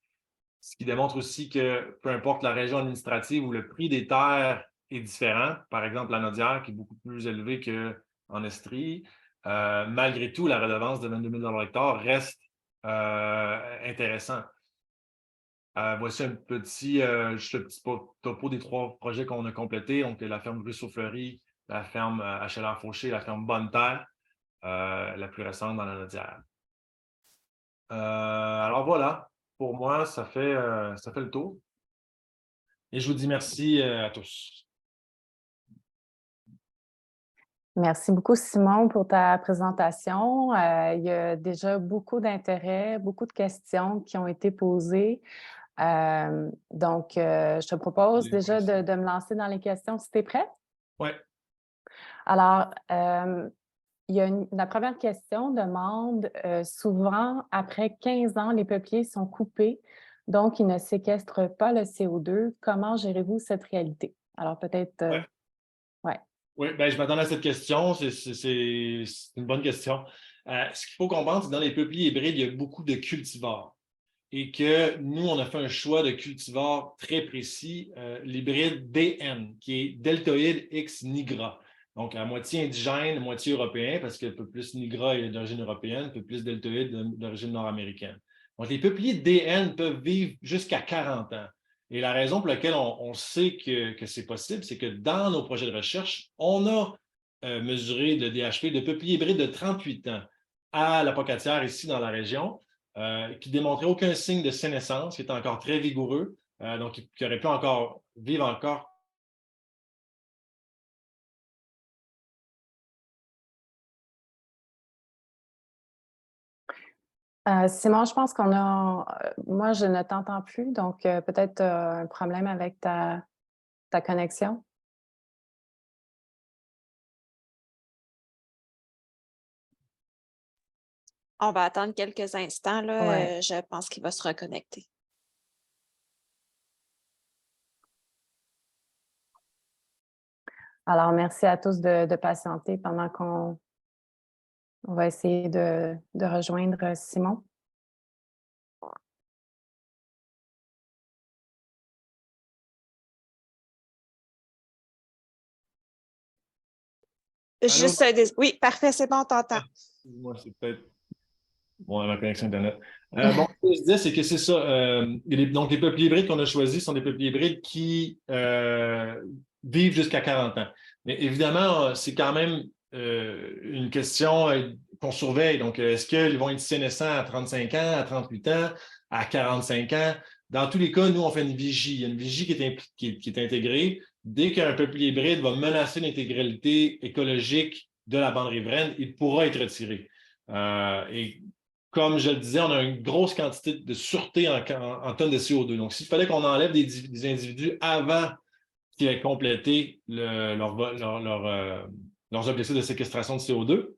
Ce qui démontre aussi que peu importe la région administrative où le prix des terres est différent, par exemple la Naudière qui est beaucoup plus élevé qu'en Estrie, malgré tout, la redevance de 22 000 hectare reste intéressant. Voici juste un petit topo des 3 projets qu'on a complétés. Donc, la ferme Ruisseau-Fleury, la ferme Achellair-Fauché, la ferme Bonne-Terre, la plus récente dans la Naudière. Alors voilà, pour moi, ça fait le tour. Et je vous dis merci à tous. Merci beaucoup, Simon, pour ta présentation. Il y a déjà beaucoup d'intérêt, beaucoup de questions qui ont été posées. Donc, je te propose déjà de me lancer dans les questions si tu es prêt. Oui. Alors, la première question demande souvent, après 15 ans, les peupliers sont coupés, donc ils ne séquestrent pas le CO2. Comment gérez-vous cette réalité? Alors, peut-être. Ouais. Oui, ben, je m'attendais à cette question. C'est une bonne question. Ce qu'il faut comprendre, c'est que dans les peupliers hybrides, il y a beaucoup de cultivars. Et que nous, on a fait un choix de cultivar très précis, l'hybride DN, qui est deltoïde X nigra. donc à moitié indigène, moitié européen, parce que le peu plus Nigra est d'origine européenne, un peu plus deltoïde d'origine nord-américaine. Donc, les peupliers DN peuvent vivre jusqu'à 40 ans. Et la raison pour laquelle on sait que c'est possible, c'est que dans nos projets de recherche, on a mesuré le DHP de peupliers hybrides de 38 ans à la Pocatière, ici dans la région, qui ne démontrait aucun signe de sénescence, qui était encore très vigoureux, donc qui aurait pu encore vivre encore. Simon, je pense moi, je ne t'entends plus, donc peut-être un problème avec ta connexion. On va attendre quelques instants, là. Ouais. Je pense qu'il va se reconnecter. Alors, merci à tous de patienter pendant qu'on va essayer de rejoindre Simon. Juste oui, parfait, c'est bon, on t'entend. Moi, c'est peut-être ma connexion Internet. Bon, ce que je disais, c'est que c'est ça. Donc, les peupliers hybrides qu'on a choisis sont des peupliers hybrides qui vivent jusqu'à 40 ans. Mais évidemment, c'est quand même une question qu'on surveille. Donc, est-ce qu'ils vont être sénescents à 35 ans, à 38 ans, à 45 ans? Dans tous les cas, nous, on fait une vigie. Il y a une vigie qui est intégrée. Dès qu'un peuplier hybride va menacer l'intégralité écologique de la bande riveraine, il pourra être retiré. Et comme je le disais, on a une grosse quantité de sûreté en tonnes de CO2. Donc, s'il fallait qu'on enlève des individus avant qu'ils aient complété leurs objectifs de séquestration de CO2,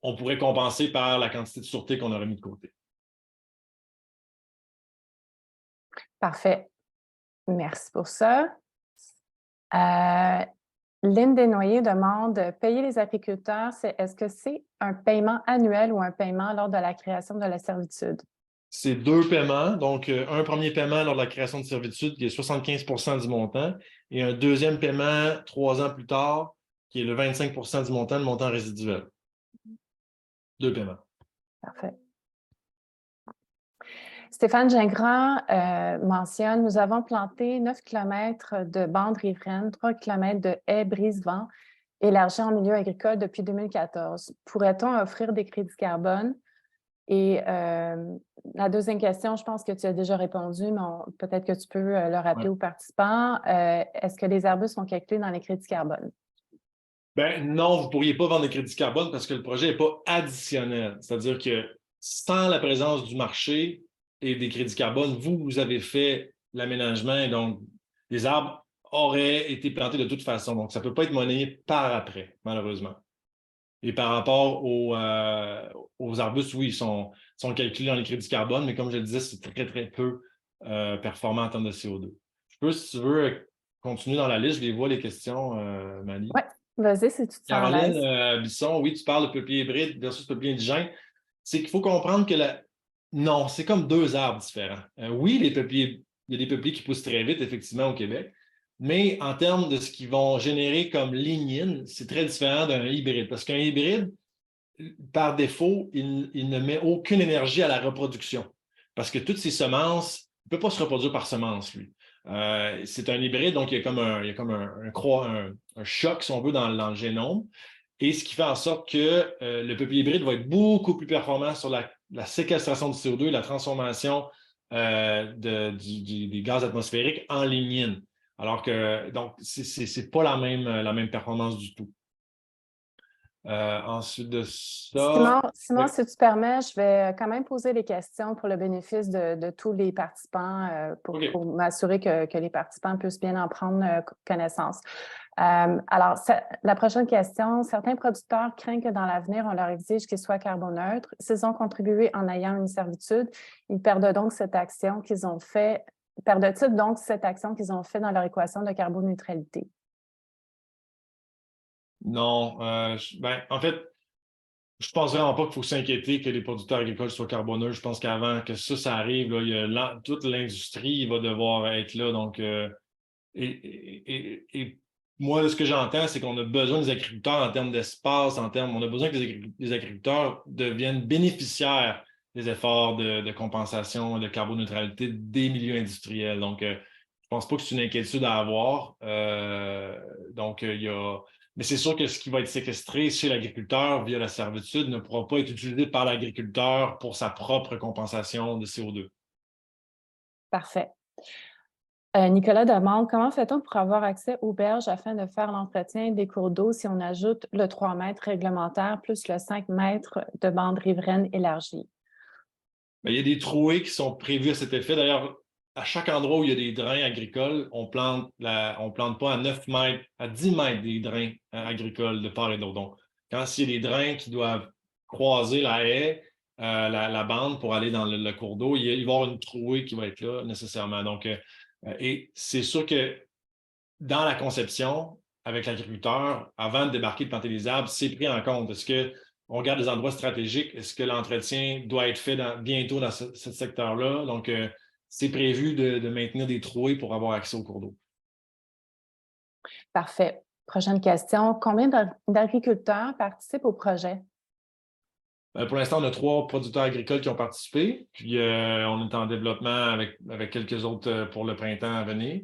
on pourrait compenser par la quantité de sûreté qu'on aurait mis de côté. Parfait. Merci pour ça. Lynn Desnoyers demande, payer les agriculteurs, est-ce que c'est un paiement annuel ou un paiement lors de la création de la servitude? C'est 2 paiements. Donc, un premier paiement lors de la création de servitude qui est 75 du montant et un deuxième paiement 3 ans plus tard qui est le 25 du montant, le montant résiduel. 2 paiements. Parfait. Stéphane Gingras mentionne, nous avons planté 9 km de bandes riveraines, 3 km de haies brise-vent élargies en milieu agricole depuis 2014. Pourrait-on offrir des crédits carbone? Et la deuxième question, je pense que tu as déjà répondu, mais peut-être que tu peux le rappeler aux participants. Est-ce que les arbustes sont calculés dans les crédits carbone? Ben non, vous ne pourriez pas vendre des crédits carbone parce que le projet n'est pas additionnel. C'est-à-dire que sans la présence du marché et des crédits carbone, vous avez fait l'aménagement et donc les arbres auraient été plantés de toute façon. Donc, ça ne peut pas être monnayé par après, malheureusement. Et par rapport aux arbustes, oui, ils sont calculés dans les crédits carbone, mais comme je le disais, c'est très, très peu performant en termes de CO2. Je peux, si tu veux, continuer dans la liste. Je les vois, les questions, Mali. Oui, vas-y, si tu te sens à l'aise. Caroline Bisson, oui, tu parles de peuplier hybride versus peuplier indigène. C'est qu'il faut comprendre que non, c'est comme 2 arbres différents. Oui, il y a des peupliers qui poussent très vite, effectivement, au Québec, mais en termes de ce qu'ils vont générer comme lignine, c'est très différent d'un hybride. Parce qu'un hybride, par défaut, il ne met aucune énergie à la reproduction. Parce que toutes ces semences, il ne peut pas se reproduire par semence, lui. C'est un hybride, donc il y a comme un choc, si on veut, dans le génome. Et ce qui fait en sorte que le peuplier hybride va être beaucoup plus performant sur la séquestration du CO2 et la transformation des gaz atmosphériques en lignine. Alors que, donc, c'est pas la même performance du tout. Ensuite de ça... Simon, si tu permets, je vais quand même poser les questions pour le bénéfice de tous les participants pour m'assurer que les participants puissent bien en prendre connaissance. Alors, la prochaine question, certains producteurs craignent que dans l'avenir, on leur exige qu'ils soient carboneutres. S'ils ont contribué en ayant une servitude, ils perdent donc cette action qu'ils ont fait. Perdent-ils donc cette action qu'ils ont fait dans leur équation de carboneutralité? Non. En fait, je ne pense vraiment pas qu'il faut s'inquiéter que les producteurs agricoles soient carboneux. Je pense qu'avant que ça arrive, là, toute l'industrie va devoir être là. Donc, et moi, ce que j'entends, c'est qu'on a besoin des agriculteurs en termes d'espace, on a besoin que les agriculteurs deviennent bénéficiaires des efforts de compensation, de carboneutralité des milieux industriels. Donc, je ne pense pas que c'est une inquiétude à avoir. Mais c'est sûr que ce qui va être séquestré chez l'agriculteur via la servitude ne pourra pas être utilisé par l'agriculteur pour sa propre compensation de CO2. Parfait. Nicolas demande comment fait-on pour avoir accès aux berges afin de faire l'entretien des cours d'eau si on ajoute le 3 mètres réglementaire plus le 5 mètres de bande riveraine élargie? Bien, il y a des trouées qui sont prévues à cet effet. D'ailleurs, à chaque endroit où il y a des drains agricoles, on plante pas à 9 mètres, à 10 mètres des drains agricoles de part et d'autre. Donc, quand il y a des drains qui doivent croiser la haie, la bande pour aller dans le cours d'eau, il va y avoir une trouée qui va être là nécessairement. Donc, et c'est sûr que dans la conception, avec l'agriculteur, avant de débarquer de planter les arbres, c'est pris en compte. Est-ce qu'on regarde des endroits stratégiques? Est-ce que l'entretien doit être fait bientôt dans ce secteur-là? Donc, c'est prévu de maintenir des trouées pour avoir accès au cours d'eau. Parfait. Prochaine question. Combien d'agriculteurs participent au projet? Pour l'instant, on a 3 producteurs agricoles qui ont participé, puis on est en développement avec quelques autres pour le printemps à venir.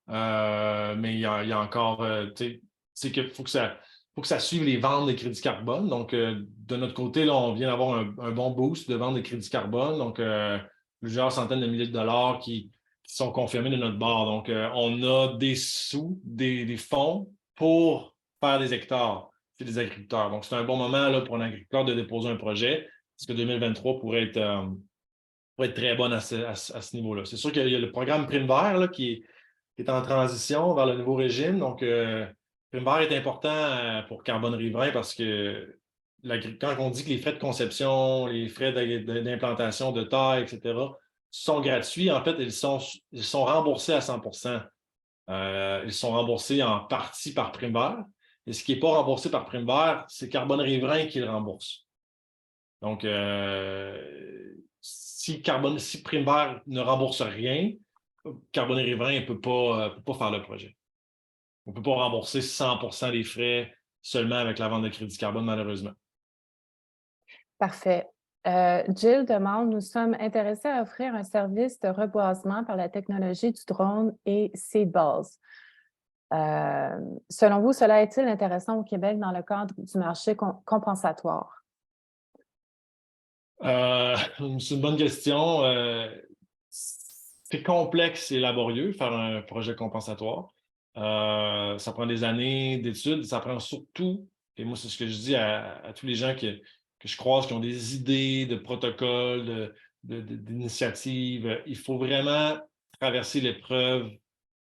Mais il y a encore, c'est qu'il faut que ça suive les ventes de crédits carbone. Donc, de notre côté, là, on vient d'avoir un bon boost de vente de crédits carbone. Donc, plusieurs centaines de milliers de dollars qui sont confirmés de notre bord. Donc, on a des des fonds pour faire des hectares. C'est des agriculteurs. Donc, c'est un bon moment là, pour un agriculteur de déposer un projet, parce que 2023 pourrait être très bonne à ce niveau-là. C'est sûr qu'il y a le programme Prime Vert là, qui est en transition vers le nouveau régime. Donc, Prime Vert est important pour Carbone Riverain parce que quand on dit que les frais de conception, les frais d'implantation, de taille, etc., sont gratuits, en fait, ils sont remboursés à 100 ils sont remboursés en partie par Prime Vert. Et ce qui n'est pas remboursé par Prime Vert, c'est Carbone Riverain qui le rembourse. Donc, si Prime Vert ne rembourse rien, Carbone Riverain ne peut pas faire le projet. On ne peut pas rembourser 100 des frais seulement avec la vente de crédit carbone, malheureusement. Parfait. Jill demande, nous sommes intéressés à offrir un service de reboisement par la technologie du drone et Seedballs. Selon vous, cela est-il intéressant au Québec dans le cadre du marché compensatoire? C'est une bonne question. C'est complexe et laborieux faire un projet compensatoire. Ça prend des années d'études. Ça prend surtout, et moi, c'est ce que je dis à tous les gens que je croise qui ont des idées de protocoles, d'initiatives. Il faut vraiment traverser l'épreuve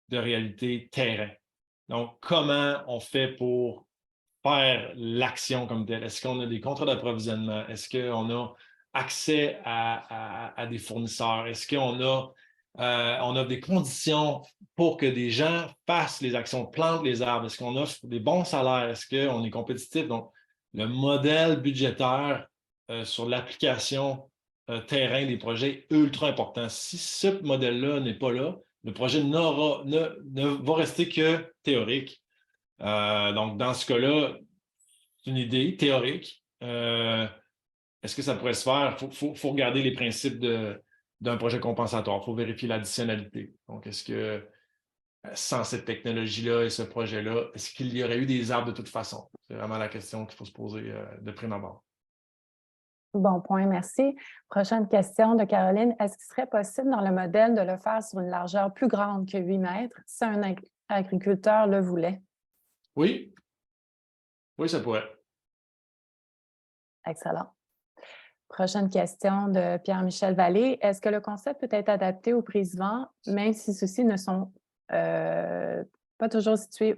de réalité terrain. Donc, comment on fait pour faire l'action comme telle? Est-ce qu'on a des contrats d'approvisionnement? Est-ce qu'on a accès à des fournisseurs? Est-ce qu'on a des conditions pour que des gens fassent les actions, plantent les arbres? Est-ce qu'on offre des bons salaires? Est-ce qu'on est compétitif? Donc, le modèle budgétaire sur l'application terrain des projets est ultra important. Si ce modèle-là n'est pas là, le projet ne va rester que théorique. Donc, dans ce cas-là, c'est une idée théorique. Est-ce que ça pourrait se faire? Il faut regarder les principes d'un projet compensatoire. Il faut vérifier l'additionnalité. Donc, est-ce que sans cette technologie-là et ce projet-là, est-ce qu'il y aurait eu des arbres de toute façon? C'est vraiment la question qu'il faut se poser de prime abord. Bon point, merci. Prochaine question de Caroline. Est-ce qu'il serait possible dans le modèle de le faire sur une largeur plus grande que 8 mètres si un agriculteur le voulait? Oui. Oui, ça pourrait. Excellent. Prochaine question de Pierre-Michel Vallée. Est-ce que le concept peut être adapté aux prises-vent, même si ceux-ci ne sont pas toujours situés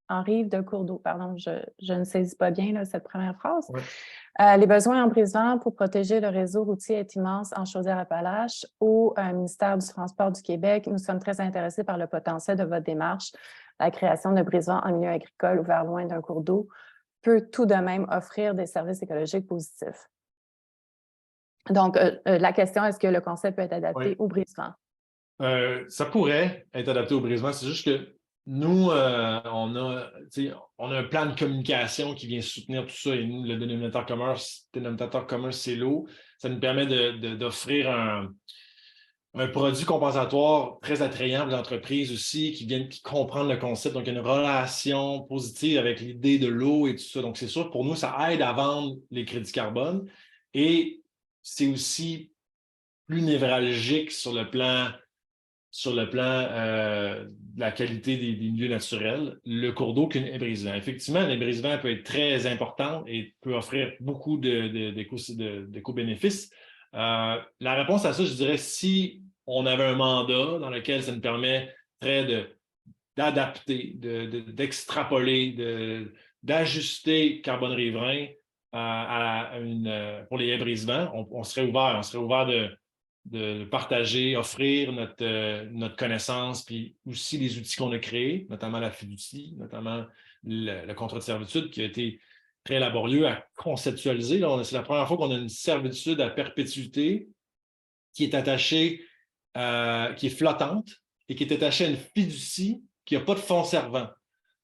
en rive de cours d'eau? Pardon, je ne saisis pas bien là, cette première phrase. Ouais. Les besoins en brise-vent pour protéger le réseau routier est immense en Chaudière-Appalaches. Au ministère du Transport du Québec, nous sommes très intéressés par le potentiel de votre démarche. La création de brise-vent en milieu agricole ouvert loin d'un cours d'eau peut tout de même offrir des services écologiques positifs. Donc, la question, est-ce que le concept peut être adapté au brise-vent? Ça pourrait être adapté au brise-vent. C'est juste que nous, on a un plan de communication qui vient soutenir tout ça. Et nous, le dénominateur commun, c'est l'eau. Ça nous permet d'offrir un produit compensatoire très attrayant pour les entreprises aussi, qui comprennent le concept. Donc, il y a une relation positive avec l'idée de l'eau et tout ça. Donc, c'est sûr, pour nous, ça aide à vendre les crédits carbone. Et c'est aussi plus névralgique sur le plan de la qualité des milieux naturels, le cours d'eau qu'un ébrisement. Effectivement, un ébrisement peut être très important et peut offrir beaucoup d'éco-bénéfices. La réponse à ça, je dirais, si on avait un mandat dans lequel ça nous permettrait d'adapter, d'extrapoler, d'ajuster carbone riverain pour les ébrissements, on serait ouvert. On serait ouvert de partager, offrir notre connaissance, puis aussi les outils qu'on a créés, notamment la fiducie, notamment le contrat de servitude qui a été très laborieux à conceptualiser. C'est la première fois qu'on a une servitude à perpétuité qui est attachée, qui est flottante et qui est attachée à une fiducie qui n'a pas de fonds servant.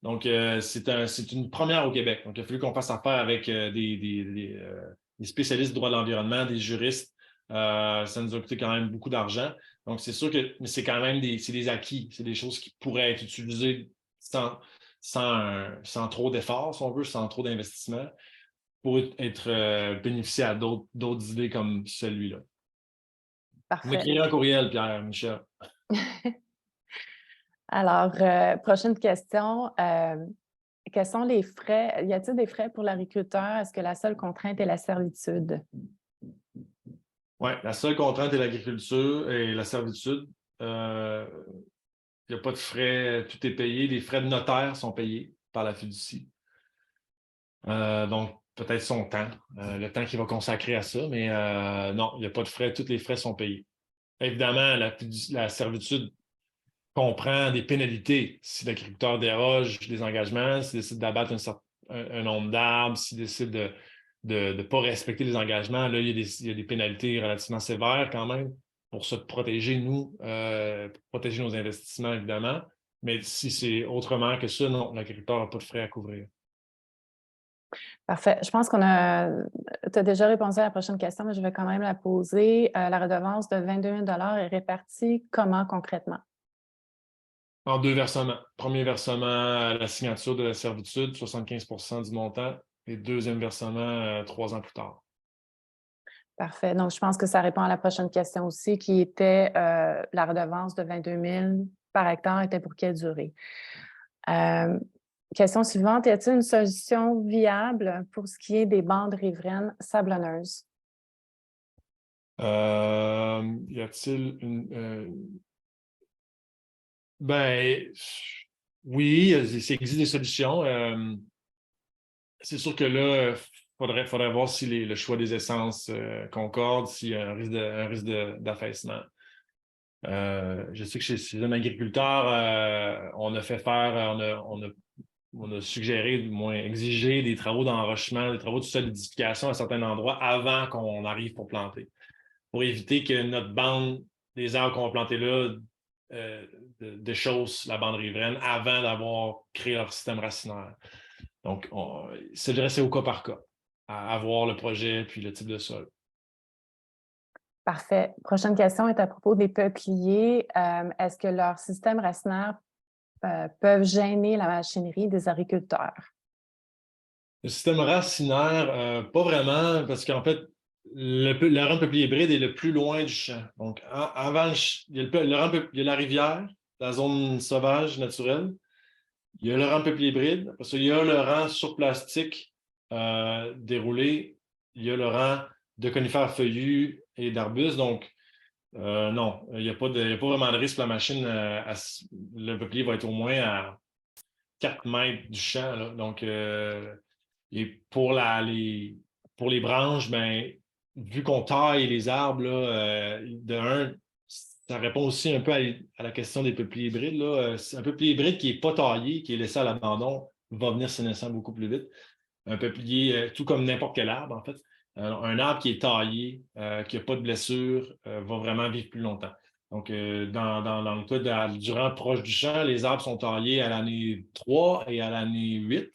Donc, c'est une première au Québec. Donc, il a fallu qu'on fasse affaire avec des spécialistes du droit de l'environnement, des juristes. Ça nous a coûté quand même beaucoup d'argent. Donc, c'est sûr que c'est quand même des acquis. C'est des choses qui pourraient être utilisées sans trop d'efforts, si on veut, sans trop d'investissement, pour être bénéficier à d'autres idées comme celui-là. Vous Parfait. m'écrirez un courriel, Pierre, Michel. Alors, prochaine question. Quels sont les frais? Y a-t-il des frais pour l'agriculteur? Est-ce que la seule contrainte est la servitude? Oui, la seule contrainte est l'agriculture et la servitude. Il n'y a pas de frais, tout est payé. Les frais de notaire sont payés par la fiducie. Donc, peut-être son temps, le temps qu'il va consacrer à ça, mais non, il n'y a pas de frais, tous les frais sont payés. Évidemment, la servitude comprend des pénalités. Si l'agriculteur déroge des engagements, s'il décide d'abattre un nombre d'arbres, s'il décide de ne pas respecter les engagements, là, il y a des pénalités relativement sévères quand même pour se protéger, nous, pour protéger nos investissements, évidemment. Mais si c'est autrement que ça, non, l'agriculteur n'a pas de frais à couvrir. Parfait. Je pense tu as déjà répondu à la prochaine question, mais je vais quand même la poser. La redevance de 22 000 est répartie comment concrètement? En 2 versements. Premier versement à la signature de la servitude, 75 du montant, et deuxième versement 3 ans plus tard. Parfait. Donc, je pense que ça répond à la prochaine question aussi, qui était la redevance de 22 000 par hectare était pour quelle durée? Question suivante, y a-t-il une solution viable pour ce qui est des bandes riveraines sablonneuses? Y a-t-il une... Ben, oui, il existe des solutions. C'est sûr que là, faudrait voir si le choix des essences concorde, s'il y a un risque d'affaissement. Je sais que chez un agriculteur, on a fait faire, on a suggéré, du moins exigé des travaux d'enrochement, des travaux de solidification à certains endroits avant qu'on arrive pour planter, pour éviter que notre bande, des arbres qu'on va planter là, déchaussent la bande riveraine avant d'avoir créé leur système racinaire. Donc, je dirais que c'est au cas par cas, à voir le projet puis le type de sol. Parfait. Prochaine question est à propos des peupliers. Est-ce que leur système racinaire peuvent gêner la machinerie des agriculteurs? Le système racinaire, pas vraiment, parce qu'en fait, le rang de peuplier hybride est le plus loin du champ. Donc, avant il y a la rivière, la zone sauvage naturelle. Il y a le rang de peuplier hybride, parce qu'il y a le rang sur plastique déroulé. Il y a le rang de conifères feuillus et d'arbustes. Donc, non, il n'y a pas vraiment de risque pour la machine. Le peuplier va être au moins à 4 mètres du champ. Là. Donc, et pour les branches, ben, vu qu'on taille les arbres, là, ça répond aussi un peu à la question des peupliers hybrides. Là. Un peuplier hybride qui n'est pas taillé, qui est laissé à l'abandon, va venir s'énaissant beaucoup plus vite. Un peuplier, tout comme n'importe quel arbre, en fait, un arbre qui est taillé, qui n'a pas de blessure, va vraiment vivre plus longtemps. Donc, dans le cas du rang proche du champ, les arbres sont taillés à l'année 3 et à l'année 8.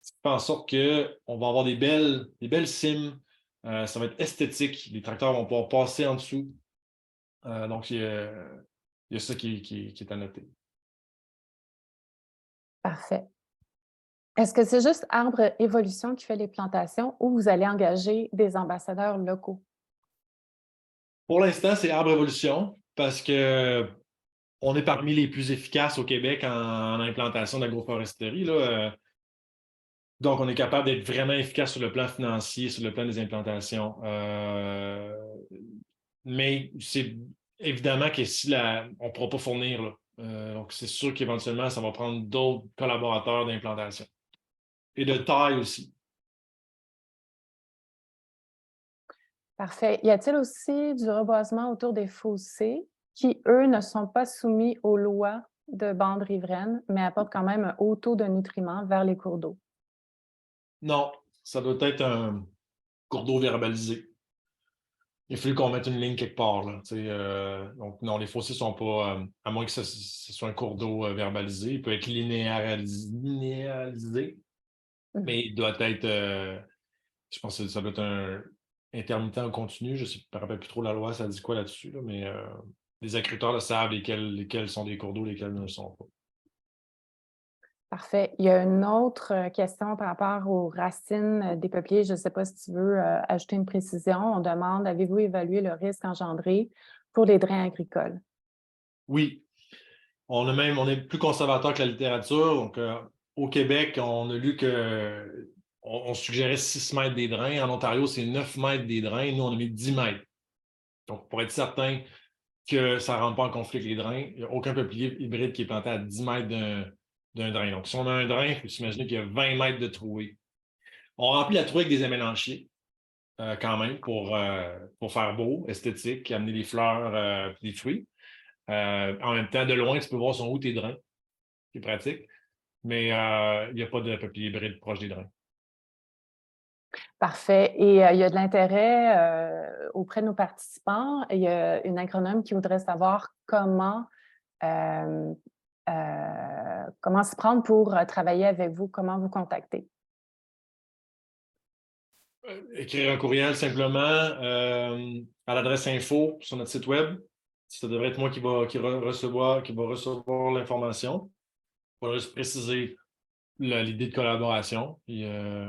Ce qui fait en sorte qu'on va avoir des belles cimes. Ça va être esthétique. Les tracteurs vont pouvoir passer en dessous. Donc, il y a ça qui est à noter. Parfait. Est-ce que c'est juste Arbre Évolution qui fait les plantations ou vous allez engager des ambassadeurs locaux? Pour l'instant, c'est Arbre Évolution parce que on est parmi les plus efficaces au Québec en implantation d'agroforesterie. Donc, on est capable d'être vraiment efficace sur le plan financier, sur le plan des implantations. Mais c'est évidemment que si on ne pourra pas fournir, là. Donc, c'est sûr qu'éventuellement, ça va prendre d'autres collaborateurs d'implantation. Et de taille aussi. Parfait. Y a-t-il aussi du reboisement autour des fossés qui, eux, ne sont pas soumis aux lois de bande riveraine, mais apportent quand même un haut taux de nutriments vers les cours d'eau? Non, ça doit être un cours d'eau verbalisé. Il a fallu qu'on mette une ligne quelque part, là. Donc, non, les fossés ne sont pas, à moins que ce soit un cours d'eau verbalisé, il peut être linéarisé, mais il doit être, je pense que ça doit être un intermittent ou continu. Je ne me rappelle plus trop la loi, ça dit quoi là-dessus, là, mais les agriculteurs le savent, lesquels sont des cours d'eau, lesquels ne le sont pas. Parfait. Il y a une autre question par rapport aux racines des peupliers. Je ne sais pas si tu veux ajouter une précision. On demande, avez-vous évalué le risque engendré pour les drains agricoles? Oui, on est plus conservateur que la littérature. Donc, au Québec, on a lu que on suggérait 6 mètres des drains. En Ontario, c'est 9 mètres des drains. Nous, on a mis 10 mètres. Donc, pour être certain que ça ne rentre pas en conflit avec les drains, il n'y a aucun peuplier hybride qui est planté à 10 mètres d'un drain. Donc, si on a un drain, il faut s'imaginer qu'il y a 20 mètres de trouée. On remplit la trouée avec des amélanchiers, quand même, pour faire beau, esthétique, amener des fleurs et des fruits. En même temps, de loin, tu peux voir sont où tes drains, qui est pratique. Mais il n'y a pas de peuplier hybride proche des drains. Parfait. Et il y a de l'intérêt auprès de nos participants. Il y a une agronome qui voudrait savoir comment s'y prendre pour travailler avec vous, comment vous contacter. Écrire un courriel simplement à l'adresse info sur notre site web. Ça devrait être moi qui va recevoir l'information. Il va juste préciser l'idée de collaboration, puis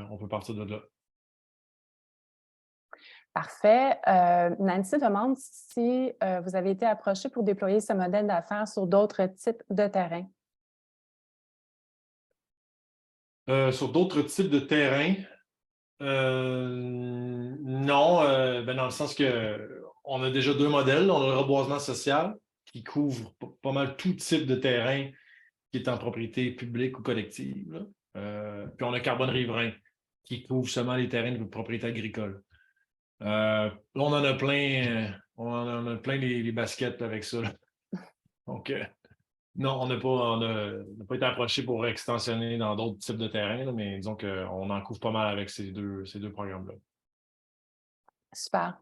on peut partir de là. Parfait. Nancy demande si vous avez été approché pour déployer ce modèle d'affaires sur d'autres types de terrains. Sur d'autres types de terrains, non, dans le sens que on a déjà 2 modèles. On a le reboisement social qui couvre pas mal tout type de terrain qui est en propriété publique ou collective. Puis on a Carbone Riverain qui couvre seulement les terrains de propriété agricole. Là, on en a plein, les baskets avec ça, là. Donc, non, on n'a pas été approché pour extensionner dans d'autres types de terrains, là, mais disons qu'on en couvre pas mal avec ces deux programmes-là. Super.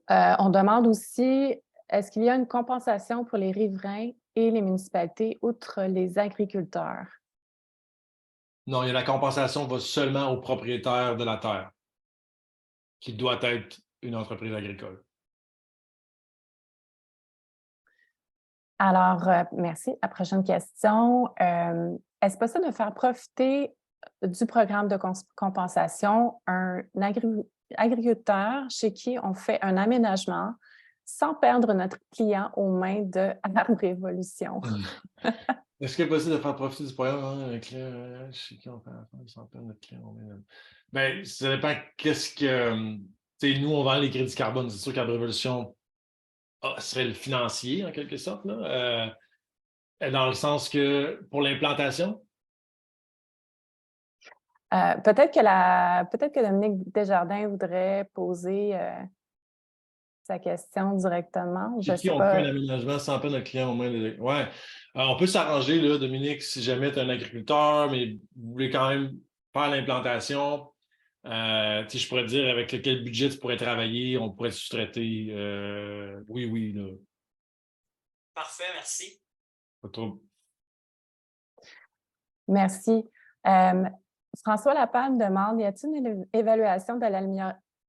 On demande aussi, est-ce qu'il y a une compensation pour les riverains et les municipalités outre les agriculteurs? Non, la compensation va seulement au propriétaire de la terre, qui doit être une entreprise agricole. Alors, merci. La prochaine question. Est-ce possible de faire profiter du programme de compensation un agriculteur chez qui on fait un aménagement sans perdre notre client aux mains de Arbre Évolution? Est-ce qu'il est possible de faire profiter du programme avec chez qui on fait affaire sans perdre notre client? Bien, ça dépend qu'est-ce que. Nous, on vend les crédits carbone. C'est sûr qu'Arbre Évolution serait le financier, en quelque sorte, là, dans le sens que pour l'implantation. Peut-être que Dominique Desjardins voudrait poser sa question directement. Je Chez ne qui sais on pas. fait un aménagement sans perdre notre client aux mains de. Ouais. On peut s'arranger, là, Dominique, si jamais tu es un agriculteur, mais vous voulez quand même faire l'implantation. Je pourrais te dire avec quel budget tu pourrais travailler, on pourrait te sous-traiter. Oui, là. parfait, merci. Pas trop. Merci. François Lapalme demande, y a-t-il une évaluation de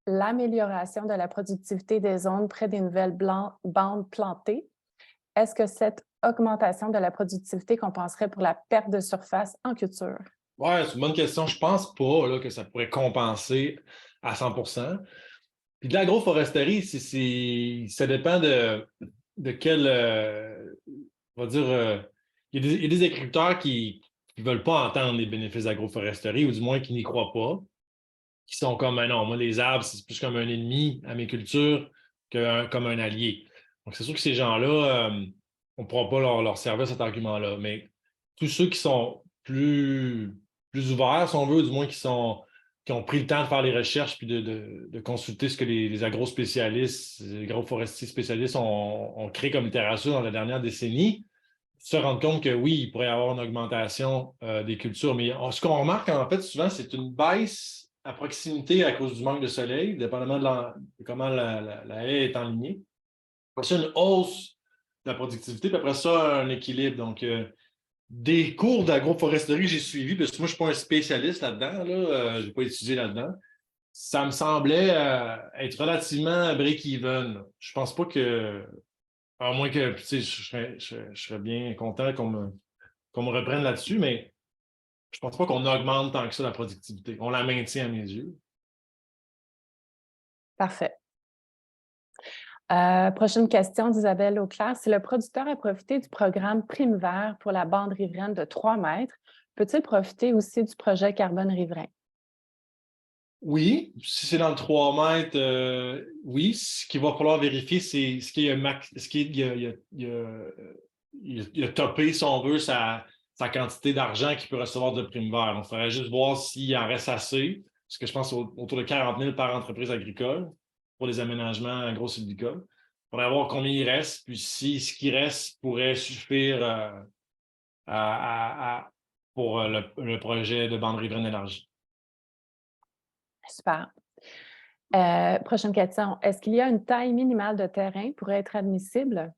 l'amélioration de la productivité des zones près des nouvelles bandes plantées? Est-ce que cette augmentation de la productivité compenserait pour la perte de surface en culture? Oui, c'est une bonne question. Je pense pas là, que ça pourrait compenser à 100%. Puis de l'agroforesterie, ça dépend de quel, on va dire, il y a des agriculteurs qui ne veulent pas entendre les bénéfices de l'agroforesterie, ou du moins qui n'y croient pas, qui sont comme, ah non, moi, les arbres, c'est plus comme un ennemi à mes cultures que comme un allié. Donc, c'est sûr que ces gens-là, on ne pourra pas leur servir cet argument-là. Mais tous ceux qui sont plus ouverts, si on veut, du moins qui ont pris le temps de faire les recherches puis de consulter ce que les agrospécialistes, les agroforestiers spécialistes ont créé comme littérature dans la dernière décennie, se rendre compte que oui, il pourrait y avoir une augmentation des cultures. Mais ce qu'on remarque, en fait, souvent, c'est une baisse à proximité à cause du manque de soleil, dépendamment de comment la haie est enlignée. Après ça, une hausse de la productivité, puis après ça, un équilibre. Donc, des cours d'agroforesterie que j'ai suivis, parce que moi, je ne suis pas un spécialiste là-dedans, je n'ai pas étudié là-dedans. Ça me semblait être relativement break-even. Je pense pas que, à moins que, tu sais, je serais bien content qu'on me reprenne là-dessus, mais je pense pas qu'on augmente tant que ça la productivité. On la maintient à mes yeux. Parfait. Prochaine question d'Isabelle Auclair. Si le producteur a profité du programme Prime Vert pour la bande riveraine de 3 mètres, peut-il profiter aussi du projet Carbone riverain? Oui, si c'est dans le 3 mètres, oui. Ce qu'il va falloir vérifier, c'est ce qu'il a topé, si on veut, sa quantité d'argent qu'il peut recevoir de Prime Vert. On faudrait juste voir s'il en reste assez, parce que je pense autour de 40 000 par entreprise agricole pour les aménagements agro-sylvicoles. Il faudrait voir combien il reste, puis si ce qui reste pourrait suffire pour le projet de bande riveraine élargie. Super. Prochaine question. Est-ce qu'il y a une taille minimale de terrain pour être admissible?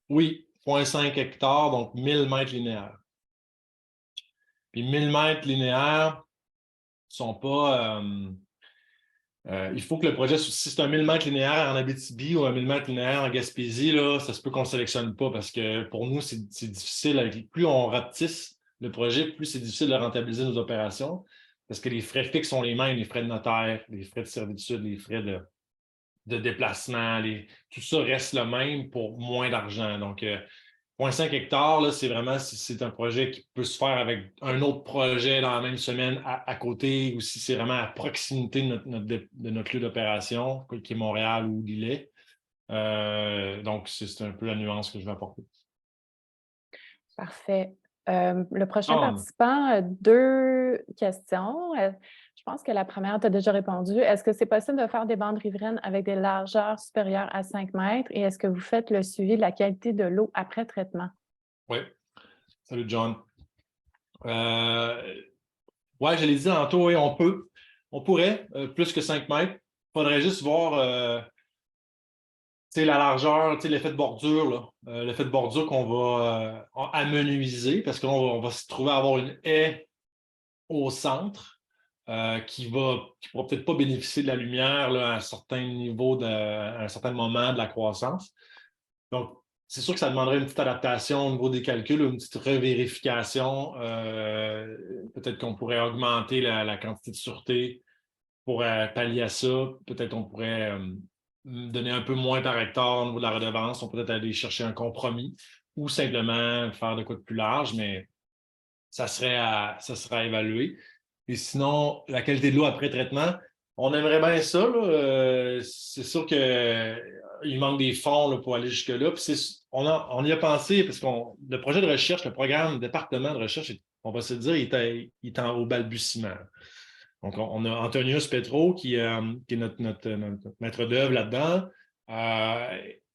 Oui, 0,5 hectares, donc 1000 mètres linéaires. Puis 1000 mètres linéaires sont pas... il faut que le projet, si c'est un 1000 mètres linéaires en Abitibi ou un 1000 mètres linéaires en Gaspésie, là, ça se peut qu'on ne sélectionne pas parce que pour nous, c'est difficile. Plus on rapetisse le projet, plus c'est difficile de rentabiliser nos opérations parce que les frais fixes sont les mêmes, les frais de notaire, les frais de servitude, les frais de déplacement, tout ça reste le même pour moins d'argent. Donc, 0,5 hectares, là, c'est un projet qui peut se faire avec un autre projet dans la même semaine à côté, ou si c'est vraiment à proximité de notre lieu d'opération, qui est Montréal ou Lillet. Donc, c'est un peu la nuance que je vais apporter. Parfait. Le prochain participant a 2 questions. Je pense que la première, tu as déjà répondu. Est-ce que c'est possible de faire des bandes riveraines avec des largeurs supérieures à 5 mètres? Et est-ce que vous faites le suivi de la qualité de l'eau après traitement? Oui. Salut, John. Oui, je l'ai dit tantôt, oui, on pourrait, plus que 5 mètres. Il faudrait juste voir la largeur, l'effet de bordure, l'effet de bordure qu'on va amenuiser, parce qu'on va se trouver à avoir une haie au centre qui ne pourra peut-être pas bénéficier de la lumière là, à un certain niveau, à un certain moment de la croissance. Donc, c'est sûr que ça demanderait une petite adaptation au niveau des calculs, une petite revérification. Peut-être qu'on pourrait augmenter la quantité de sûreté pour pallier à ça. Peut-être qu'on pourrait donner un peu moins par hectare au niveau de la redevance. On peut peut-être aller chercher un compromis ou simplement faire de quoi de plus large, mais ça serait à évaluer. Et sinon, la qualité de l'eau après traitement, on aimerait bien ça. C'est sûr qu'il manque des fonds là, pour aller jusque-là. Puis on y a pensé parce que le projet de recherche, le programme, le département de recherche, on va se dire, il est au balbutiement. Donc, on a Antonius Petro qui est notre maître d'œuvre là-dedans.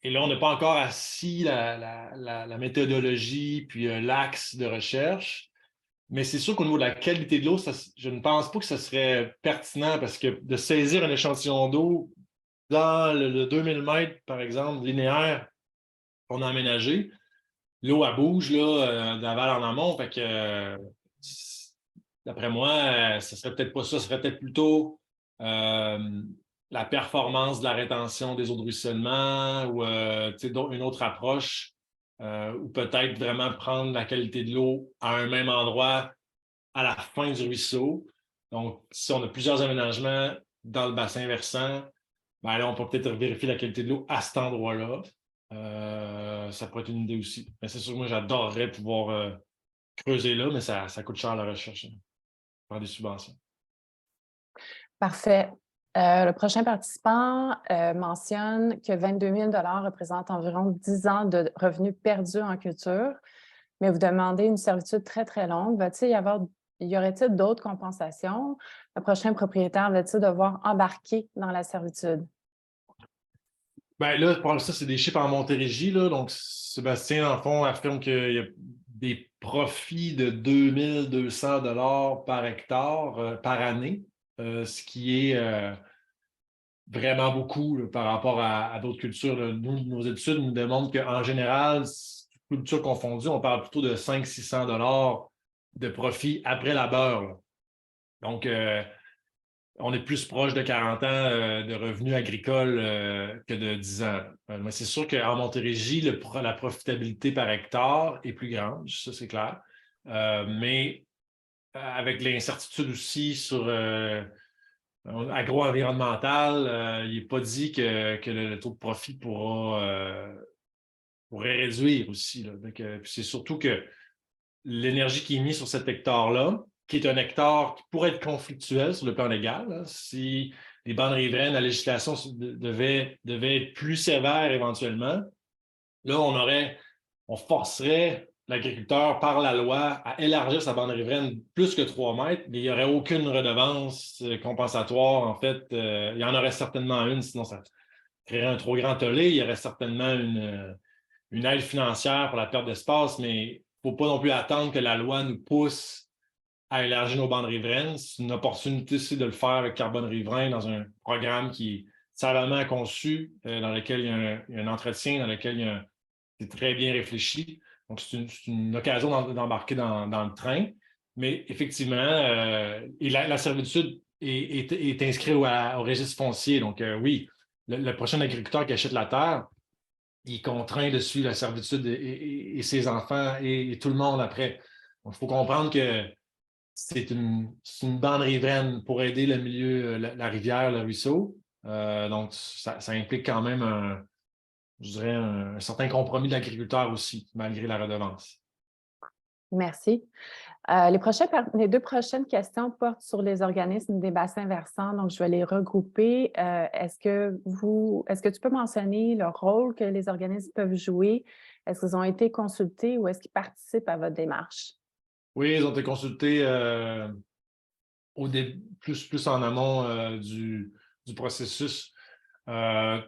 Et là, on n'a pas encore assis la méthodologie puis l'axe de recherche. Mais c'est sûr qu'au niveau de la qualité de l'eau, je ne pense pas que ce serait pertinent parce que de saisir un échantillon d'eau dans le 2000 mètres, par exemple, linéaire, qu'on a aménagé. L'eau, elle bouge là, d'aval en amont. Fait que, d'après moi, ce serait peut-être pas ça. Ce serait peut-être plutôt la performance de la rétention des eaux de ruissellement ou une autre approche ou peut-être vraiment prendre la qualité de l'eau à un même endroit à la fin du ruisseau. Donc, si on a plusieurs aménagements dans le bassin versant, ben là, on peut peut-être vérifier la qualité de l'eau à cet endroit-là. Ça pourrait être une idée aussi. Mais c'est sûr que moi, j'adorerais pouvoir creuser là, mais ça coûte cher la recherche, par des subventions. Parfait. Le prochain participant mentionne que 22 000 représente environ 10 ans de revenus perdus en culture, mais vous demandez une servitude très, très longue. Y aurait-il d'autres compensations? Le prochain propriétaire va-t-il devoir embarquer dans la servitude? Ben là, pour ça, c'est des chiffres en Montérégie, là. Donc, Sébastien, en fond, affirme qu'il y a des profits de 2 200 $ par hectare par année, ce qui est vraiment beaucoup là, par rapport à d'autres cultures. Là. Nous, nos études nous démontrent qu'en général, cultures confondues, on parle plutôt de 500-600 $ de profit après labeur. Là. Donc, on est plus proche de 40 ans de revenus agricoles que de 10 ans. Mais c'est sûr qu'en Montérégie, la profitabilité par hectare est plus grande, ça c'est clair. Mais avec l'incertitude aussi sur agro-environnemental, il n'est pas dit que le taux de profit pourrait réduire aussi. Là. Donc, puis c'est surtout que l'énergie qui est mise sur cet hectare-là, qui est un hectare qui pourrait être conflictuel sur le plan légal, là, si les bandes riveraines, la législation devait être plus sévère éventuellement, là, on forcerait l'agriculteur par la loi à élargir sa bande riveraine plus que 3 mètres, mais il n'y aurait aucune redevance compensatoire. En fait, il y en aurait certainement une, sinon ça créerait un trop grand tollé. Il y aurait certainement une aide financière pour la perte d'espace, mais il ne faut pas non plus attendre que la loi nous pousse à élargir nos bandes riveraines. C'est une opportunité aussi de le faire avec Carbone Riverain dans un programme qui est savamment conçu, dans lequel il y a un entretien, dans lequel c'est très bien réfléchi. Donc, c'est une occasion d'embarquer dans le train. Mais effectivement, et la servitude est inscrite au registre foncier. Donc, oui, le prochain agriculteur qui achète la terre, il est contraint de suivre la servitude et ses enfants et tout le monde après. Donc, il faut comprendre que c'est une bande riveraine pour aider le milieu, la rivière, le ruisseau. Donc, ça implique quand même je dirais, un certain compromis de l'agriculteur aussi, malgré la redevance. Merci. Les 2 prochaines questions portent sur les organismes des bassins versants, donc je vais les regrouper. Est-ce que tu peux mentionner le rôle que les organismes peuvent jouer? Est-ce qu'ils ont été consultés ou est-ce qu'ils participent à votre démarche? Oui, ils ont été consultés plus en amont du processus.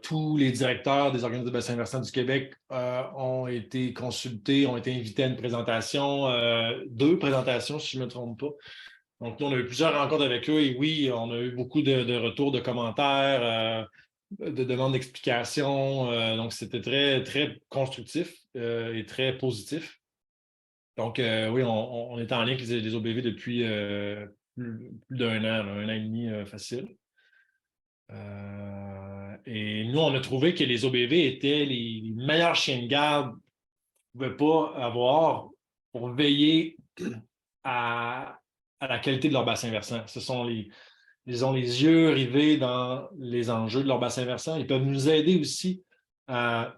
Tous les directeurs des organismes de bassins versants du Québec ont été consultés, ont été invités à une présentation, 2 présentations, si je ne me trompe pas. Donc, nous, on a eu plusieurs rencontres avec eux et oui, on a eu beaucoup de retours, de commentaires, de demandes d'explications. Donc, c'était très, très constructif et très positif. Donc, oui, on est en lien avec les OBV depuis plus d'un an, 1 an et demi facile. Et nous, on a trouvé que les OBV étaient les meilleurs chiens de garde qu'on ne pouvait pas avoir pour veiller à la qualité de leur bassin versant. Ils ont les yeux rivés dans les enjeux de leur bassin versant. Ils peuvent nous aider aussi à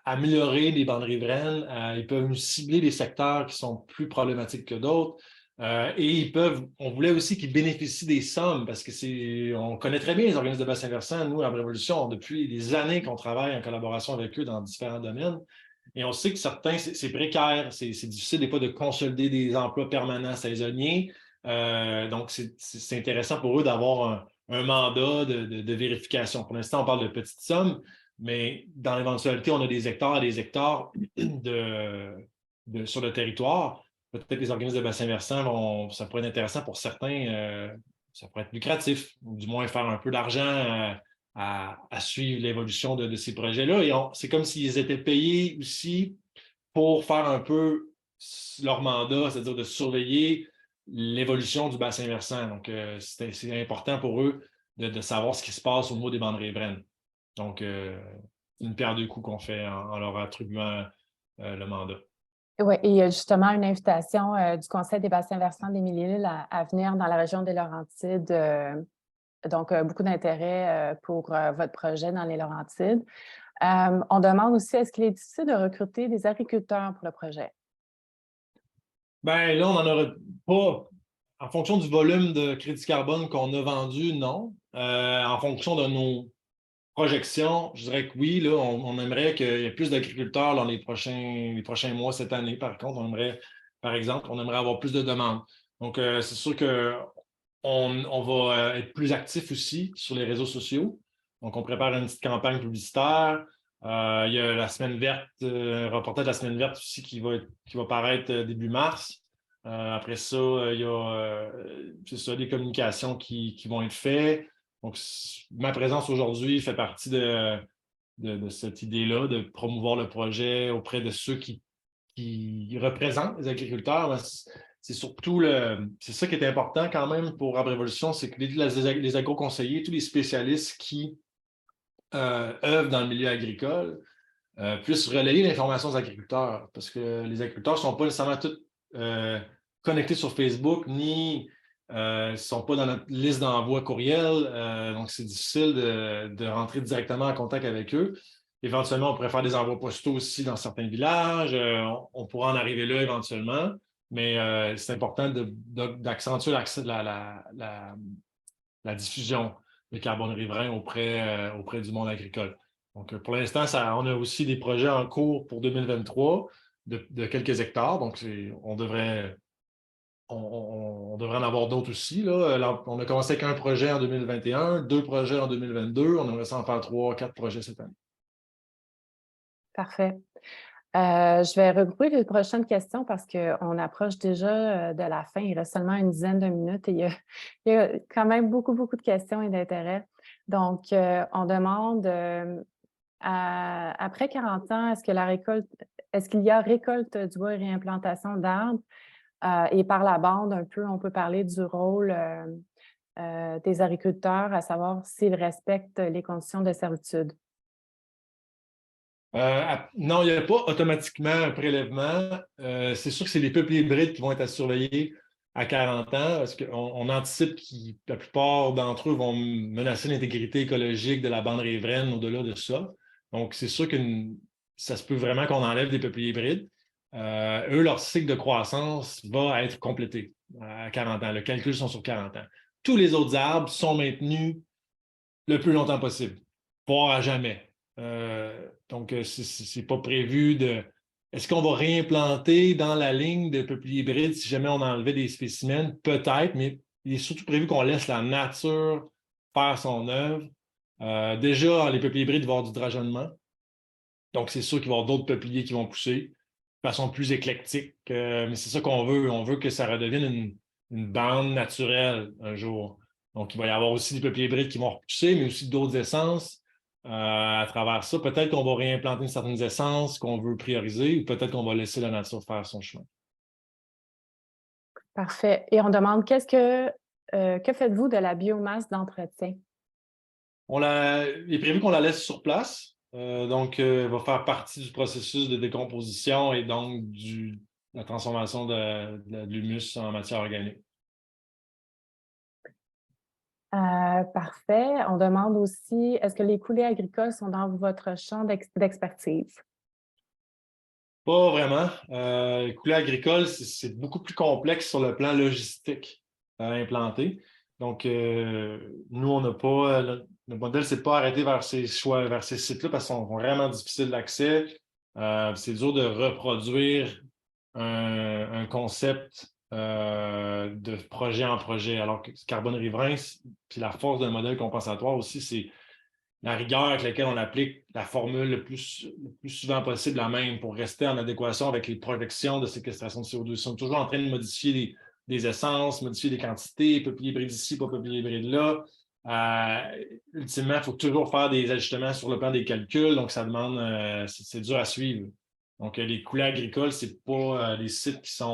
améliorer les bandes riveraines. Ils peuvent nous cibler des secteurs qui sont plus problématiques que d'autres. Et on voulait aussi qu'ils bénéficient des sommes parce on connaît très bien les organismes de bassin versant. Nous, à Révolution, depuis des années qu'on travaille en collaboration avec eux dans différents domaines. Et on sait que certains, c'est précaire, c'est difficile des fois de consolider des emplois permanents saisonniers. Donc, c'est intéressant pour eux d'avoir un mandat de vérification. Pour l'instant, on parle de petites sommes, mais dans l'éventualité, on a des hectares et des hectares sur le territoire. Peut-être les organismes de bassin versant, ça pourrait être intéressant pour certains, ça pourrait être lucratif, ou du moins faire un peu d'argent à suivre l'évolution de ces projets-là. Et c'est comme s'ils étaient payés aussi pour faire un peu leur mandat, c'est-à-dire de surveiller l'évolution du bassin versant. Donc, c'est important pour eux de savoir ce qui se passe au niveau des bandes riveraines. Donc, c'est une paire de coups qu'on fait en leur attribuant le mandat. Oui, et il y a justement une invitation du Conseil des bassins versants d'Émilie-Île à venir dans la région des Laurentides. Donc, beaucoup d'intérêt pour votre projet dans les Laurentides. On demande aussi, est-ce qu'il est difficile de recruter des agriculteurs pour le projet? Bien, là, on n'en aura pas. En fonction du volume de crédit carbone qu'on a vendu, non. En fonction de nos projections, je dirais que oui, là, on aimerait qu'il y ait plus d'agriculteurs dans les prochains mois cette année. Par contre, par exemple, on aimerait avoir plus de demandes. Donc, c'est sûr qu'on va être plus actif aussi sur les réseaux sociaux. Donc, on prépare une petite campagne publicitaire. Il y a la semaine verte, un reportage de la semaine verte aussi qui va paraître début mars. Après ça, il y a c'est ça, des communications qui vont être faites. Donc, ma présence aujourd'hui fait partie de cette idée-là, de promouvoir le projet auprès de ceux qui représentent les agriculteurs. C'est surtout c'est ça qui est important quand même pour Arbre Évolution, c'est que les agroconseillers, tous les spécialistes qui œuvrent dans le milieu agricole puissent relayer l'information aux agriculteurs, parce que les agriculteurs ne sont pas nécessairement tous connectés sur Facebook, ni ne sont pas dans notre liste d'envoi courriel, donc c'est difficile de rentrer directement en contact avec eux. Éventuellement, on pourrait faire des envois postaux aussi dans certains villages, on pourra en arriver là éventuellement, mais c'est important d'accentuer la diffusion de carbone riverain auprès du monde agricole. Donc, pour l'instant, on a aussi des projets en cours pour 2023 de quelques hectares. Donc, on devrait en avoir d'autres aussi. Là. On a commencé avec un projet en 2021, 2 projets en 2022. On aimerait en faire 3, 4 projets cette année. Parfait. Je vais regrouper les prochaines questions parce qu'on approche déjà de la fin. Il reste seulement une dizaine de minutes et il y a quand même beaucoup de questions et d'intérêt. Donc, on demande, après 40 ans, est-ce qu'il y a récolte du bois et réimplantation d'arbres? Et par la bande, un peu, on peut parler du rôle des agriculteurs, à savoir s'ils respectent les conditions de servitude. Non, il n'y a pas automatiquement un prélèvement. C'est sûr que c'est les peuples hybrides qui vont être à surveiller à 40 ans, parce qu'on anticipe que la plupart d'entre eux vont menacer l'intégrité écologique de la bande riveraine au-delà de ça. Donc, c'est sûr que ça se peut vraiment qu'on enlève des peuples hybrides. Eux, leur cycle de croissance va être complété à 40 ans. Le calcul sont sur 40 ans. Tous les autres arbres sont maintenus le plus longtemps possible, voire à jamais. Donc, c'est pas prévu de... Est-ce qu'on va réimplanter dans la ligne de peupliers hybrides si jamais on enlevait des spécimens? Peut-être, mais il est surtout prévu qu'on laisse la nature faire son œuvre. Déjà, les peupliers hybrides vont avoir du drageonnement. Donc, c'est sûr qu'il va y avoir d'autres peupliers qui vont pousser de façon plus éclectique. Mais c'est ça qu'on veut. On veut que ça redevienne une bande naturelle un jour. Donc, il va y avoir aussi des peupliers hybrides qui vont repousser, mais aussi d'autres essences. À travers ça, peut-être qu'on va réimplanter certaines essences qu'on veut prioriser ou peut-être qu'on va laisser la nature faire son chemin. Parfait. Et on demande que faites-vous de la biomasse d'entretien? Il est prévu qu'on la laisse sur place. Donc, elle va faire partie du processus de décomposition et donc de la transformation de l'humus en matière organique. Parfait. On demande aussi, est-ce que les coulées agricoles sont dans votre champ d'expertise? Pas vraiment. Les coulées agricoles, c'est beaucoup plus complexe sur le plan logistique à implanter. Donc, nous, on n'a pas... le modèle ne s'est pas arrêté vers ces sites-là parce qu'ils sont vraiment difficiles d'accès. C'est dur de reproduire un concept de projet en projet. Alors que carbone riverain, puis la force d'un modèle compensatoire aussi, c'est la rigueur avec laquelle on applique la formule le plus souvent possible la même pour rester en adéquation avec les projections de séquestration de CO2. Ils sont toujours en train de modifier des essences, modifier des quantités, peuplier hybride ici, pas peuplier hybride là. Ultimement, il faut toujours faire des ajustements sur le plan des calculs, donc ça demande, c'est dur à suivre. Donc, les coulées agricoles, ce n'est pas des sites qui se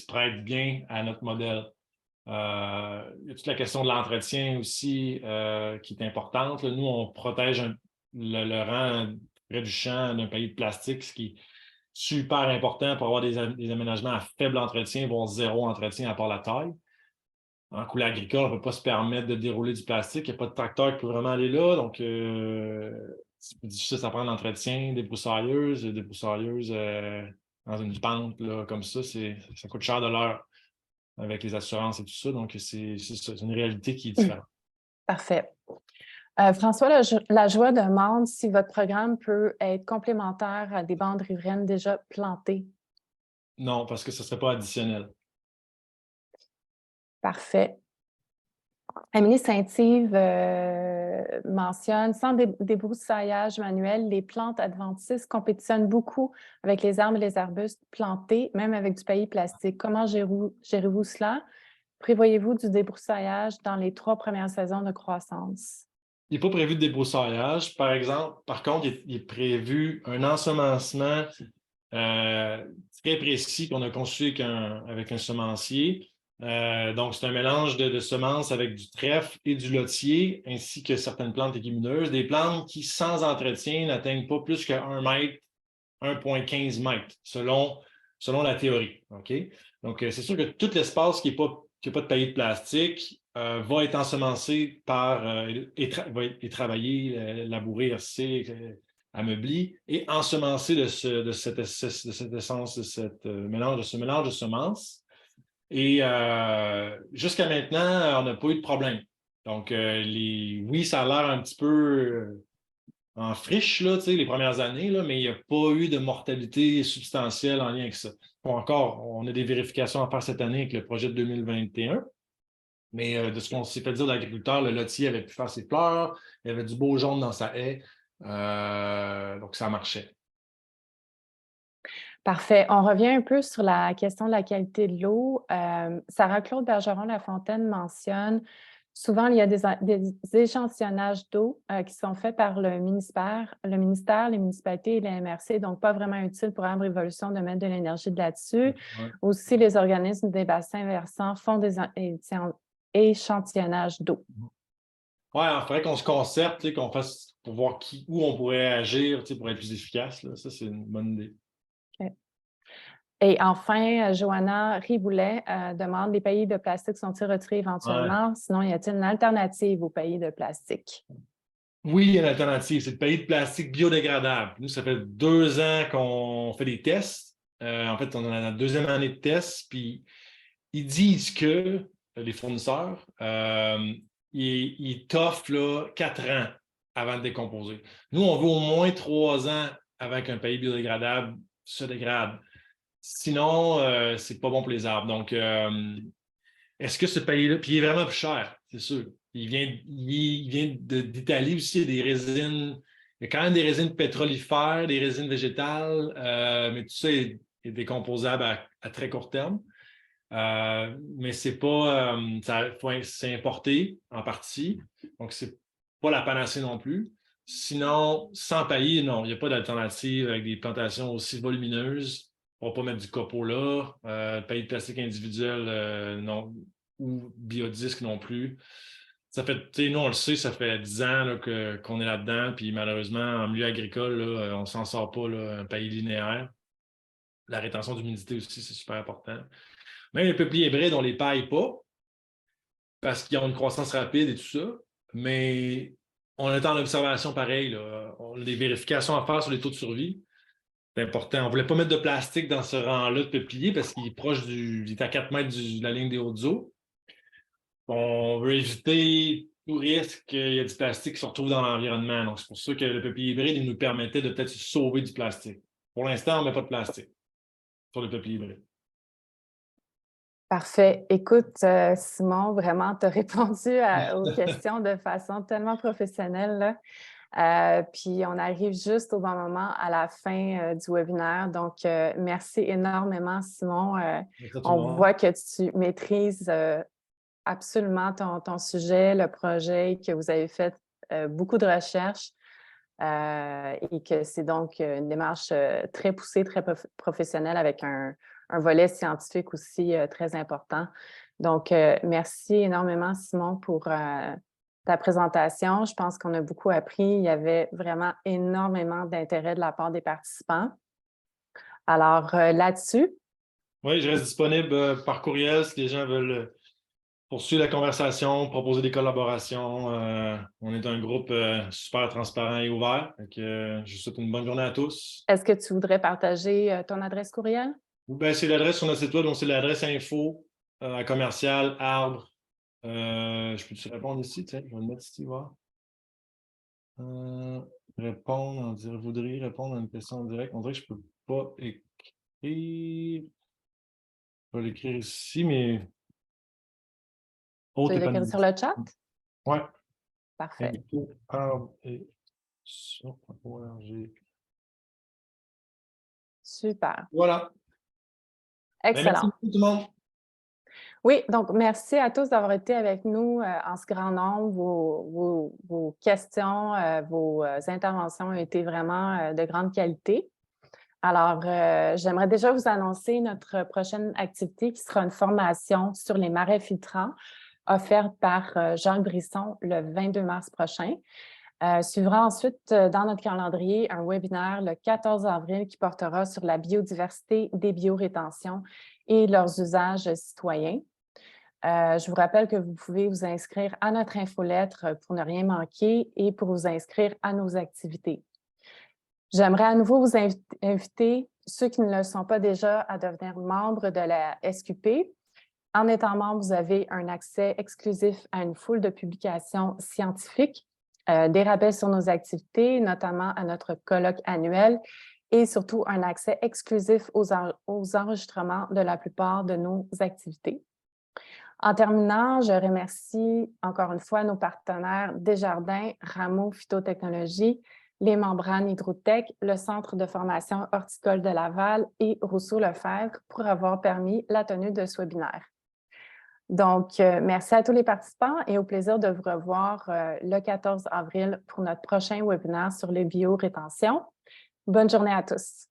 prêtent bien à notre modèle. Il y a toute la question de l'entretien aussi qui est importante. Là, nous, on protège le rang près du champ d'un pays de plastique, ce qui est super important pour avoir des aménagements à faible entretien, voire zéro entretien à part la taille. En coulée agricole, on ne peut pas se permettre de dérouler du plastique. Il n'y a pas de tracteur qui peut vraiment aller là. Donc, c'est plus difficile, ça prend l'entretien, des broussailleuses dans une pente là, comme ça, ça coûte cher de l'heure avec les assurances et tout ça. Donc, c'est une réalité qui est différente. Parfait. François Lajoie demande si votre programme peut être complémentaire à des bandes riveraines déjà plantées. Non, parce que ce ne serait pas additionnel. Parfait. Amélie Saint-Yves mentionne, sans débroussaillage manuel, les plantes adventistes compétitionnent beaucoup avec les arbres et les arbustes plantés, même avec du paillis plastique. Comment gérez-vous cela? Prévoyez-vous du débroussaillage dans les 3 premières saisons de croissance? Il n'est pas prévu de débroussaillage. Par contre, il est prévu un ensemencement très précis qu'on a conçu avec un semencier. Donc, c'est un mélange de semences avec du trèfle et du lotier, ainsi que certaines plantes légumineuses, des plantes qui, sans entretien, n'atteignent pas plus que 1 mètre, 1,15 mètres, selon la théorie. Okay? Donc, c'est sûr que tout l'espace qui n'a pas de paillis de plastique va être ensemencé va être travaillé, labouré, ameubli et ensemencé de cette essence, de ce mélange de semences. Et jusqu'à maintenant, on n'a pas eu de problème. Donc, oui, ça a l'air un petit peu en friche, là, les premières années, là, mais il n'y a pas eu de mortalité substantielle en lien avec ça. Bon, encore, on a des vérifications à faire cette année avec le projet de 2021. Mais de ce qu'on s'est fait dire de l'agriculteur, le lotier avait pu faire ses fleurs, il y avait du beau jaune dans sa haie, donc ça marchait. Parfait. On revient un peu sur la question de la qualité de l'eau. Sarah-Claude Bergeron-Lafontaine mentionne souvent il y a des échantillonnages d'eau qui sont faits par le ministère, les municipalités et les MRC, donc pas vraiment utile pour Arbre Évolution de mettre de l'énergie là-dessus. Ouais. Aussi, les organismes des bassins versants font des échantillonnages d'eau. Oui, il faudrait qu'on se concerte, qu'on fasse pour voir où on pourrait agir pour être plus efficace. Là. Ça, c'est une bonne idée. Okay. Et enfin, Johanna Riboulet demande, les paillis de plastique sont-ils retirés éventuellement? Ouais. Sinon, y a-t-il une alternative aux paillis de plastique? Oui, il y a une alternative. C'est le paillis de plastique biodégradable. Nous, ça fait 2 ans qu'on fait des tests. En fait, on est dans la 2e année de tests. Puis, ils disent que, les fournisseurs, ils t'offrent là, 4 ans avant de décomposer. Nous, on veut au moins 3 ans avant qu'un paillis biodégradable se dégrade. Sinon, c'est pas bon pour les arbres. Donc, est-ce que ce paillis-là, puis il est vraiment plus cher, c'est sûr. Il vient d'Italie aussi, il y a des résines, il y a quand même des résines pétrolifères, des résines végétales, mais tout ça est décomposable à très court terme. Mais c'est pas, c'est importé en partie, donc c'est pas la panacée non plus. Sinon, sans paillis, non, il n'y a pas d'alternative avec des plantations aussi volumineuses. On ne va pas mettre du copeaux là, paillis de plastique individuel, non, ou biodisque non plus. Ça fait, nous, on le sait, ça fait 10 ans là, qu'on est là-dedans, puis malheureusement, en milieu agricole, là, on ne s'en sort pas, là, un paillis linéaire. La rétention d'humidité aussi, c'est super important. Même les peupliers hybrides, on ne les paille pas parce qu'ils ont une croissance rapide et tout ça, mais on est en observation pareil. Là. On a des vérifications à faire sur les taux de survie. C'est important. On ne voulait pas mettre de plastique dans ce rang-là de peuplier parce qu'il est proche il est à 4 mètres de la ligne des hautes eaux. On veut éviter tout risque qu'il y ait du plastique qui se retrouve dans l'environnement. Donc, c'est pour ça que le peuplier hybride, il nous permettait de peut-être sauver du plastique. Pour l'instant, on ne met pas de plastique sur le peuplier hybride. Parfait. Écoute, Simon, vraiment, tu as répondu aux questions de façon tellement professionnelle, là. Puis on arrive juste au bon moment à la fin du webinaire. Donc, merci énormément, Simon. On voit que tu maîtrises absolument ton sujet, le projet, que vous avez fait beaucoup de recherches et que c'est donc une démarche très poussée, très professionnelle avec un volet scientifique aussi très important. Donc, merci énormément, Simon, pour ta présentation. Je pense qu'on a beaucoup appris. Il y avait vraiment énormément d'intérêt de la part des participants. Alors, là-dessus, Oui, je reste disponible par courriel si les gens veulent poursuivre la conversation, proposer des collaborations. On est un groupe super transparent et ouvert. Donc, je vous souhaite une bonne journée à tous. est-ce que tu voudrais partager ton adresse courriel? Ben, c'est l'adresse sur notre site web, donc c'est l'adresse info à commercial arbre. Je peux te répondre ici? Tiens, je vais le mettre ici, voir. Répondre, on dirait, voudriez répondre à une question en direct. On dirait que je ne peux pas écrire. Je vais l'écrire ici, mais. Tu veux l'écrire sur le chat? Oui. Parfait. Super. Voilà. Ben, Excellent. merci beaucoup tout le monde. Oui, donc merci à tous d'avoir été avec nous en ce grand nombre. Vos questions, vos interventions ont été vraiment de grande qualité. Alors, j'aimerais déjà vous annoncer notre prochaine activité qui sera une formation sur les marais filtrants offerte par Jacques Brisson le 22 mars prochain. Suivra ensuite dans notre calendrier un webinaire le 14 avril qui portera sur la biodiversité des biorétentions et leurs usages citoyens. Je vous rappelle que vous pouvez vous inscrire à notre infolettre pour ne rien manquer et pour vous inscrire à nos activités. J'aimerais à nouveau vous inviter, ceux qui ne le sont pas déjà, à devenir membres de la SQP. En étant membre, vous avez un accès exclusif à une foule de publications scientifiques, des rappels sur nos activités, notamment à notre colloque annuel et surtout un accès exclusif aux enregistrements de la plupart de nos activités. En terminant, je remercie encore une fois nos partenaires Desjardins, Rameau Phytotechnologies, les Membranes Hydrotech, le Centre de formation horticole de Laval et Rousseau-Lefebvre pour avoir permis la tenue de ce webinaire. Donc, merci à tous les participants et au plaisir de vous revoir le 14 avril pour notre prochain webinaire sur les biorétentions. Bonne journée à tous.